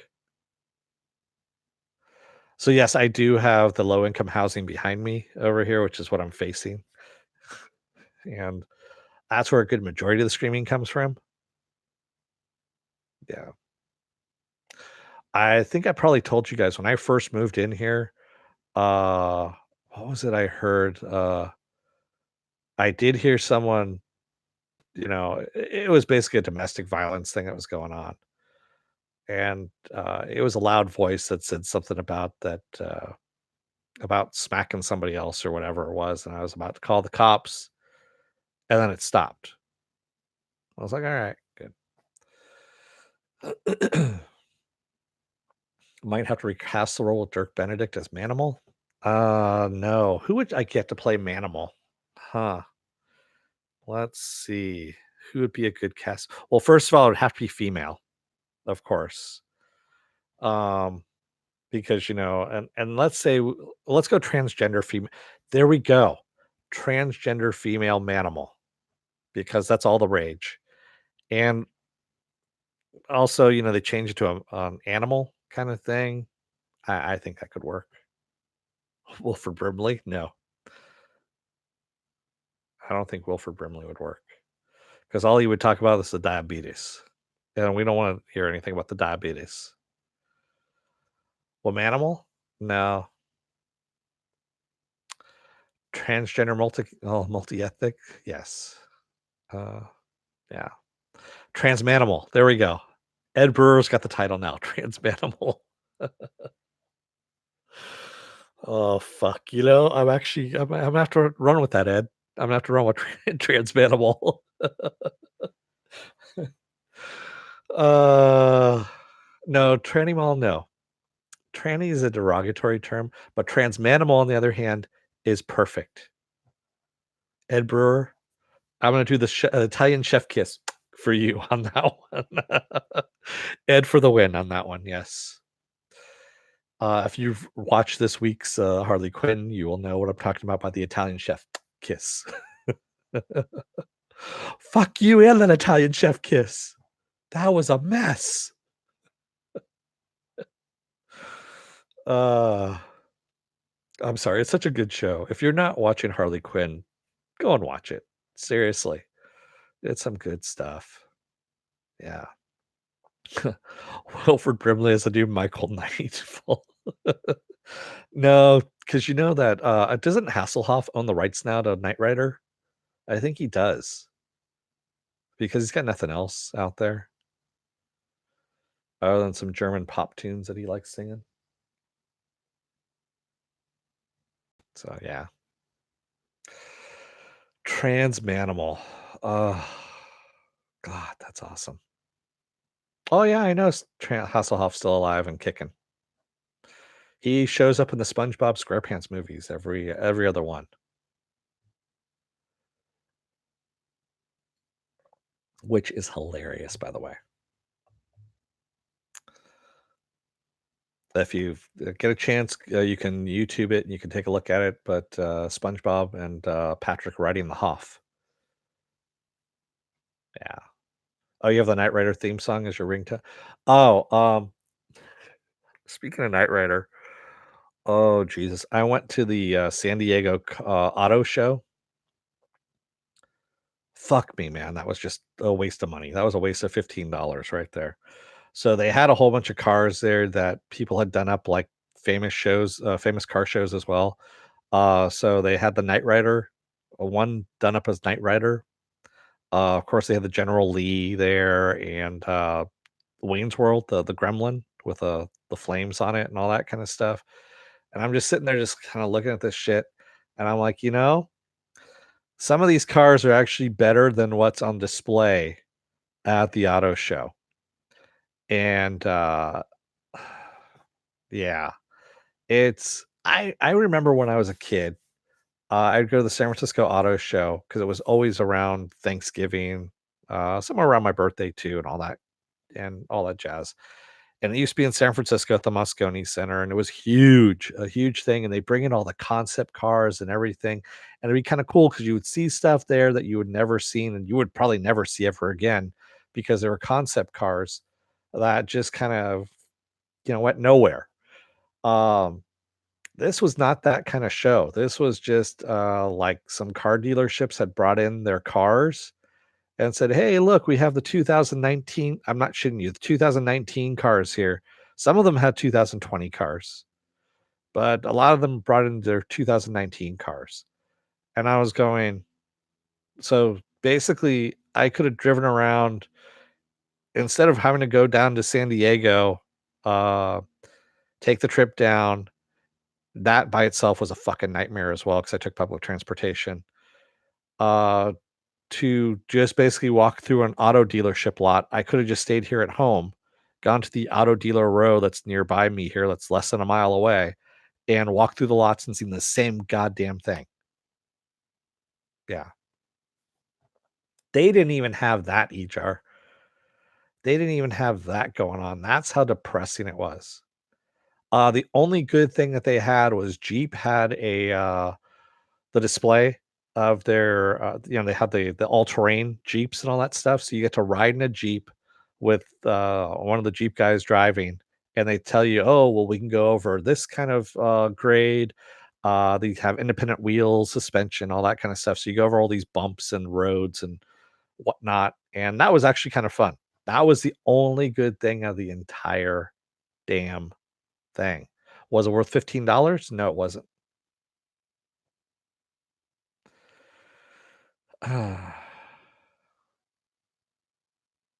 So yes, I do have the low income housing behind me over here, which is what I'm facing. And that's where a good majority of the screaming comes from. Yeah. I think I probably told you guys when I first moved in here, uh, what was it I heard? I did hear someone, it was basically a domestic violence thing that was going on. And it was a loud voice that said something about that, about smacking somebody else or whatever it was. And I was about to call the cops and then it stopped. I was like, all right, good. Might have to recast the role of Dirk Benedict as Manimal. No. Who would I get to play Manimal? Huh. Let's see. Who would be a good cast? Well, first of all, it would have to be female, of course. Um, because and let's go transgender female. There we go. Transgender female Manimal, because that's all the rage. And also, they changed it to an animal kind of thing. I think that could work. Wilford Brimley? No, I don't think Wilford Brimley would work because all he would talk about is the diabetes, and we don't want to hear anything about the diabetes. Well, Manimal? No. Transgender multi ethnic? Yes. Uh, yeah. Transmanimal. There we go. Ed Brewer's got the title now. Transmanimal. Oh fuck! I'm gonna have to run with that, Ed. I'm gonna have to run with Transmanimal. uh, no, Tranimal, no. Tranny is a derogatory term, but transmanimal, on the other hand, is perfect. Ed Brewer, I'm gonna do the Italian chef kiss for you on that one. Ed for the win on that one. Yes. If you've watched this week's Harley Quinn, you will know what I'm talking about by the Italian chef kiss. Fuck you and an Italian chef kiss. That was a mess. Uh, I'm sorry. It's such a good show. If you're not watching Harley Quinn, go and watch it. Seriously, it's some good stuff. Yeah. Wilford Brimley is a new Michael Knight. No, because you know that, doesn't Hasselhoff own the rights now to Knight Rider? I think he does, because he's got nothing else out there other than some German pop tunes that he likes singing. So, yeah. Transmanimal. Oh, God, that's awesome. Oh, yeah, I know Hasselhoff's still alive and kicking. He shows up in the SpongeBob SquarePants movies, every other one, which is hilarious, by the way. If you get a chance, you can YouTube it and you can take a look at it, but, SpongeBob and, Patrick riding the Hoff. Yeah. Oh, you have the Knight Rider theme song as your ringtone? Oh, speaking of Knight Rider, oh, Jesus, I went to the, San Diego auto show. Fuck me, man, that was just a waste of money. That was a waste of $15 right there. So they had a whole bunch of cars there that people had done up like famous shows, famous car shows as well. So they had the Knight Rider, one done up as Knight Rider. Of course, they had the General Lee there and Wayne's World, the Gremlin with the flames on it and all that kind of stuff. And I'm just sitting there, just kind of looking at this shit, and I'm like, some of these cars are actually better than what's on display at the auto show. And yeah, I remember when I was a kid, I'd go to the San Francisco Auto Show because it was always around Thanksgiving, somewhere around my birthday too, and all that jazz. And it used to be in San Francisco at the Moscone Center, and it was huge, a huge thing. And they bring in all the concept cars and everything, and it'd be kind of cool because you would see stuff there that you would never seen, and you would probably never see ever again because there were concept cars that just kind of went nowhere. Um, this was not that kinda show. This was just, like, some car dealerships had brought in their cars and said, "Hey, look, we have the 2019" I'm not shitting you, the 2019 cars here. Some of them had 2020 cars, but a lot of them brought in their 2019 cars. And I was going, so, basically, I could have driven around instead of having to go down to San Diego, uh, take the trip down. That by itself was a fucking nightmare as well because I took public transportation. Uh, to just basically walk through an auto dealership lot, I could have just stayed here at home, gone to the auto dealer row that's nearby me here, that's less than a mile away, and walked through the lots and seen the same goddamn thing. Yeah. They didn't even have that, EJAR. They didn't even have that going on. That's how depressing it was. The only good thing that they had was Jeep had the display of their, they had the all-terrain Jeeps and all that stuff, so you get to ride in a Jeep with, one of the Jeep guys driving, and they tell you, "Oh, well, we can go over this kind of, grade." They have independent wheels, suspension, all that kinda stuff, so you go over all these bumps and roads and whatnot, and that was actually kind of fun. That was the only good thing of the entire damn thing. Was it worth $15? No, it wasn't.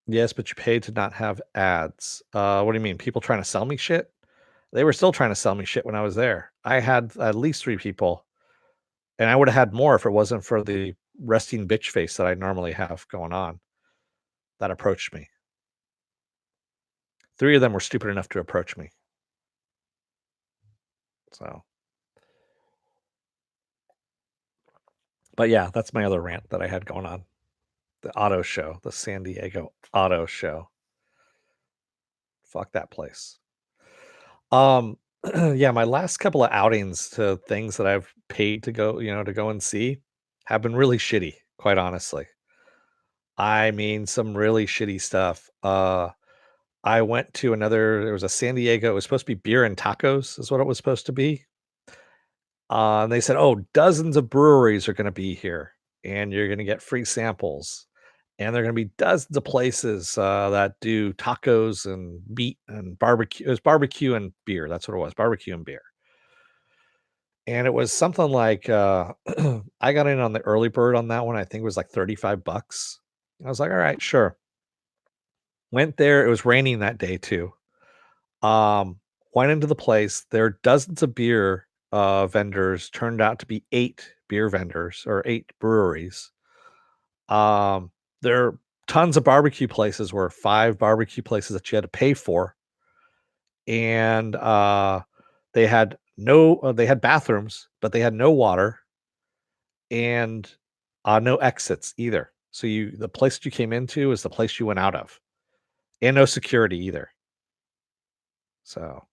Yes, but you paid to not have ads. What do you mean? People trying to sell me shit? They were still trying to sell me shit when I was there. I had at least 3 people, and I would have had more if it wasn't for the resting bitch face that I normally have going on that approached me. 3 of them were stupid enough to approach me. So, but yeah, that's my other rant that I had going on. The auto show, the San Diego Auto Show. Fuck that place. Um, yeah, my last couple of outings to things that I've paid to go, to go and see have been really shitty, quite honestly. I mean, some really shitty stuff. I went to there was a San Diego, it was supposed to be beer and tacos, is what it was supposed to be. And they said, oh, dozens of breweries are going to be here. and you're gonna get free samples. And there are gonna be dozens of places, that do tacos and meat and barbecue. It was barbecue and beer, that's what it was, barbecue and beer. And it was something like, I got in on the early bird on that one, I think it was like 35 bucks. I was like, "Alright, sure." Went there, it was raining that day too. Um, Went into the place, there are dozens of beer, vendors, turned out to be 8 beer vendors or 8 breweries. There are tons of barbecue places where 5 barbecue places that you had to pay for, and, they had bathrooms, but they had no water and, no exits either. So the place that you came into is the place you went out of, and no security either. So,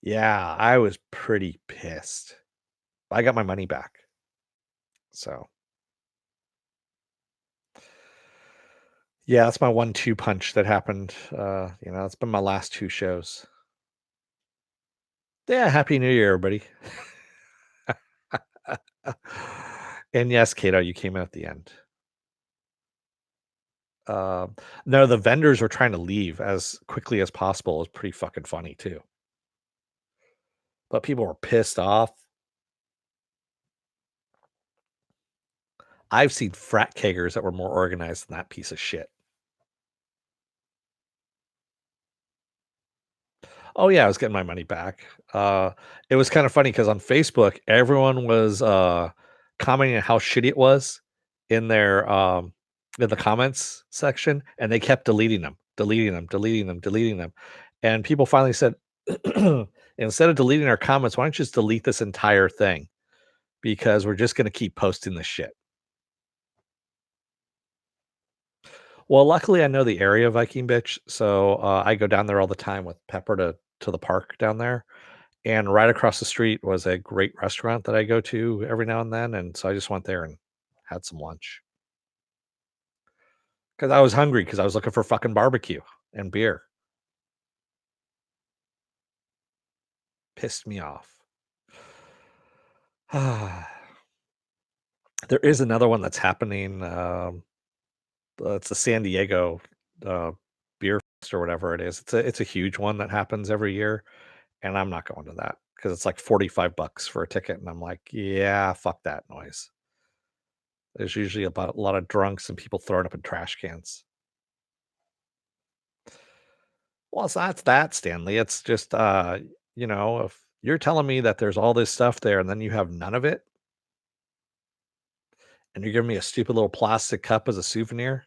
yeah, I was pretty pissed. I got my money back. So, yeah, that's my 1-2 punch that happened. It's been my last 2 shows. Yeah, happy New Year, everybody. And yes, Kato, you came out at the end. Um, no, the vendors were trying to leave as quickly as possible. It was pretty fucking funny too. But people were pissed off. I've seen frat kegers that were more organized than that piece of shit. Oh, yeah, I was getting my money back. It was kinda funny because on Facebook, everyone was, commenting on how shitty it was in in the comments section, and they kept deleting them, deleting them, deleting them, deleting them, and people finally said, "Instead of deleting our comments, why don't you just delete this entire thing? Because we're just gonna keep posting this shit." Well, luckily, I know the area, Viking Bitch, so, I go down there all the time with Pepper to the park down there. And right across the street was a great restaurant that I go to every now and then, and so I just went there and had some lunch because I was hungry because I was looking for fucking barbecue and beer. Pissed me off. There is another one that's happening, it's the San Diego, uh, Beer Fest or whatever it is. It's a huge one that happens every year, and I'm not going to that because it's like 45 bucks for a ticket, and I'm like, "Yeah, fuck that noise." There's usually about a lot of drunks and people throwing up in trash cans. Well, it's not that, Stanley. It's just, if you're telling me that there's all this stuff there and then you have none of it, and you're giving me a stupid little plastic cup as a souvenir.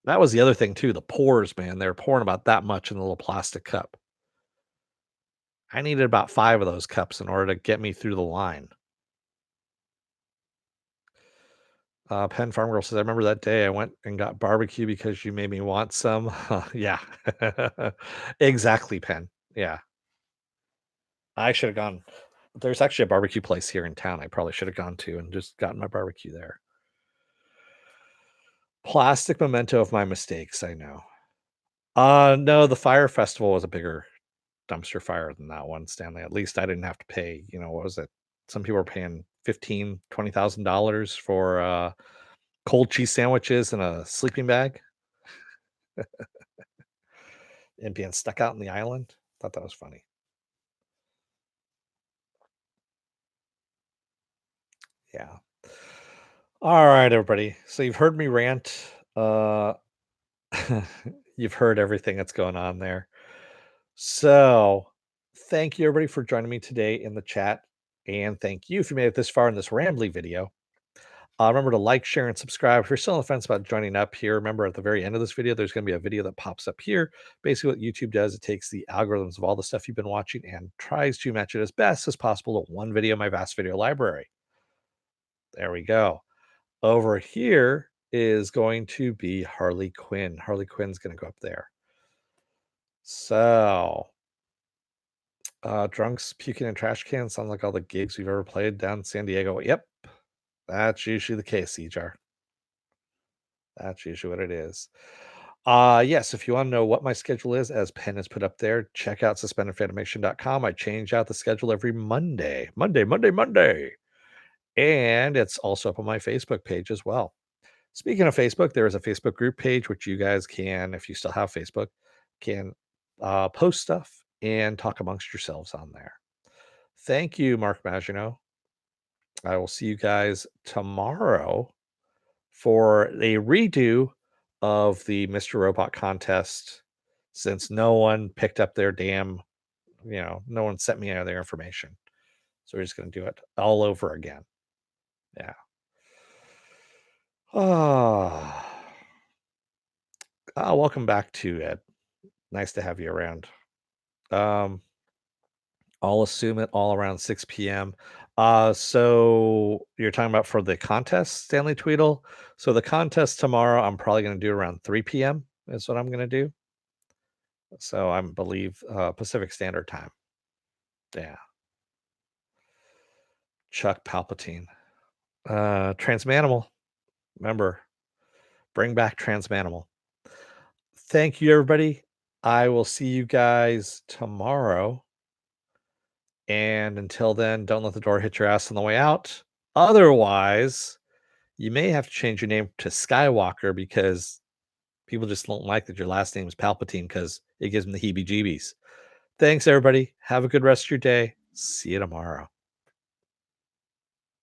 That was the other thing too, the pours, man. They're pouring about that much in the little plastic cup. I needed about 5 of those cups in order to get me through the line. Penn Farm Girl says, "I remember that day I went and got barbecue because you made me want some." Yeah. Exactly, Penn. Yeah. I should have gone. There's actually a barbecue place here in town I probably should have gone to and just gotten my barbecue there. Plastic memento of my mistakes, I know. No, the fire festival was a bigger dumpster fire than that one, Stanley. At least I didn't have to pay, what was it? Some people were paying 15, $20,000 for cold cheese sandwiches and a sleeping bag and being stuck out in the island. Thought that was funny. Yeah. All right, everybody. So you've heard me rant. You've heard everything that's going on there. So, thank you everybody for joining me today in the chat. And thank you if you made it this far in this rambly video. Remember to like, share, and subscribe. If you're still on the fence about joining up here, remember at the very end of this video, there's going to be a video that pops up here. Basically, what YouTube does, it takes the algorithms of all the stuff you've been watching and tries to match it as best as possible to one video in my vast video library. There we go. Over here is going to be Harley Quinn. Harley Quinn's going to go up there. So, drunks puking in trash cans sound like all the gigs we've ever played down in San Diego. Yep, that's usually the case, CJR. That's usually what it is. Yes, if you want to know what my schedule is, as Penn has put up there, check out suspendedfanimation.com. I change out the schedule every Monday. Monday, Monday, Monday. And it's also up on my Facebook page as well. Speaking of Facebook, there is a Facebook group page which you guys can, if you still have Facebook, can post stuff and talk amongst yourselves on there. Thank you, Mark Maginot. I will see you guys tomorrow for a redo of the Mr. Robot contest since no one picked up their damn, no one sent me any of their information. So we're just going to do it all over again. Yeah. Ah, welcome back to Ed. Nice to have you around. Um, I'll assume it all around 6 p.m. So you're talking about for the contest, Stanley Tweedle. So the contest tomorrow, I'm probably going to do around 3 p.m. is what I'm going to do. So I believe Pacific Standard Time. Yeah. Chuck Palpatine. Transmanimal. Remember, bring back Transmanimal. Thank you, everybody. I will see you guys tomorrow. And until then, don't let the door hit your ass on the way out. Otherwise, you may have to change your name to Skywalker because people just don't like that your last name is Palpatine because it gives them the heebie jeebies. Thanks, everybody. Have a good rest of your day. See you tomorrow.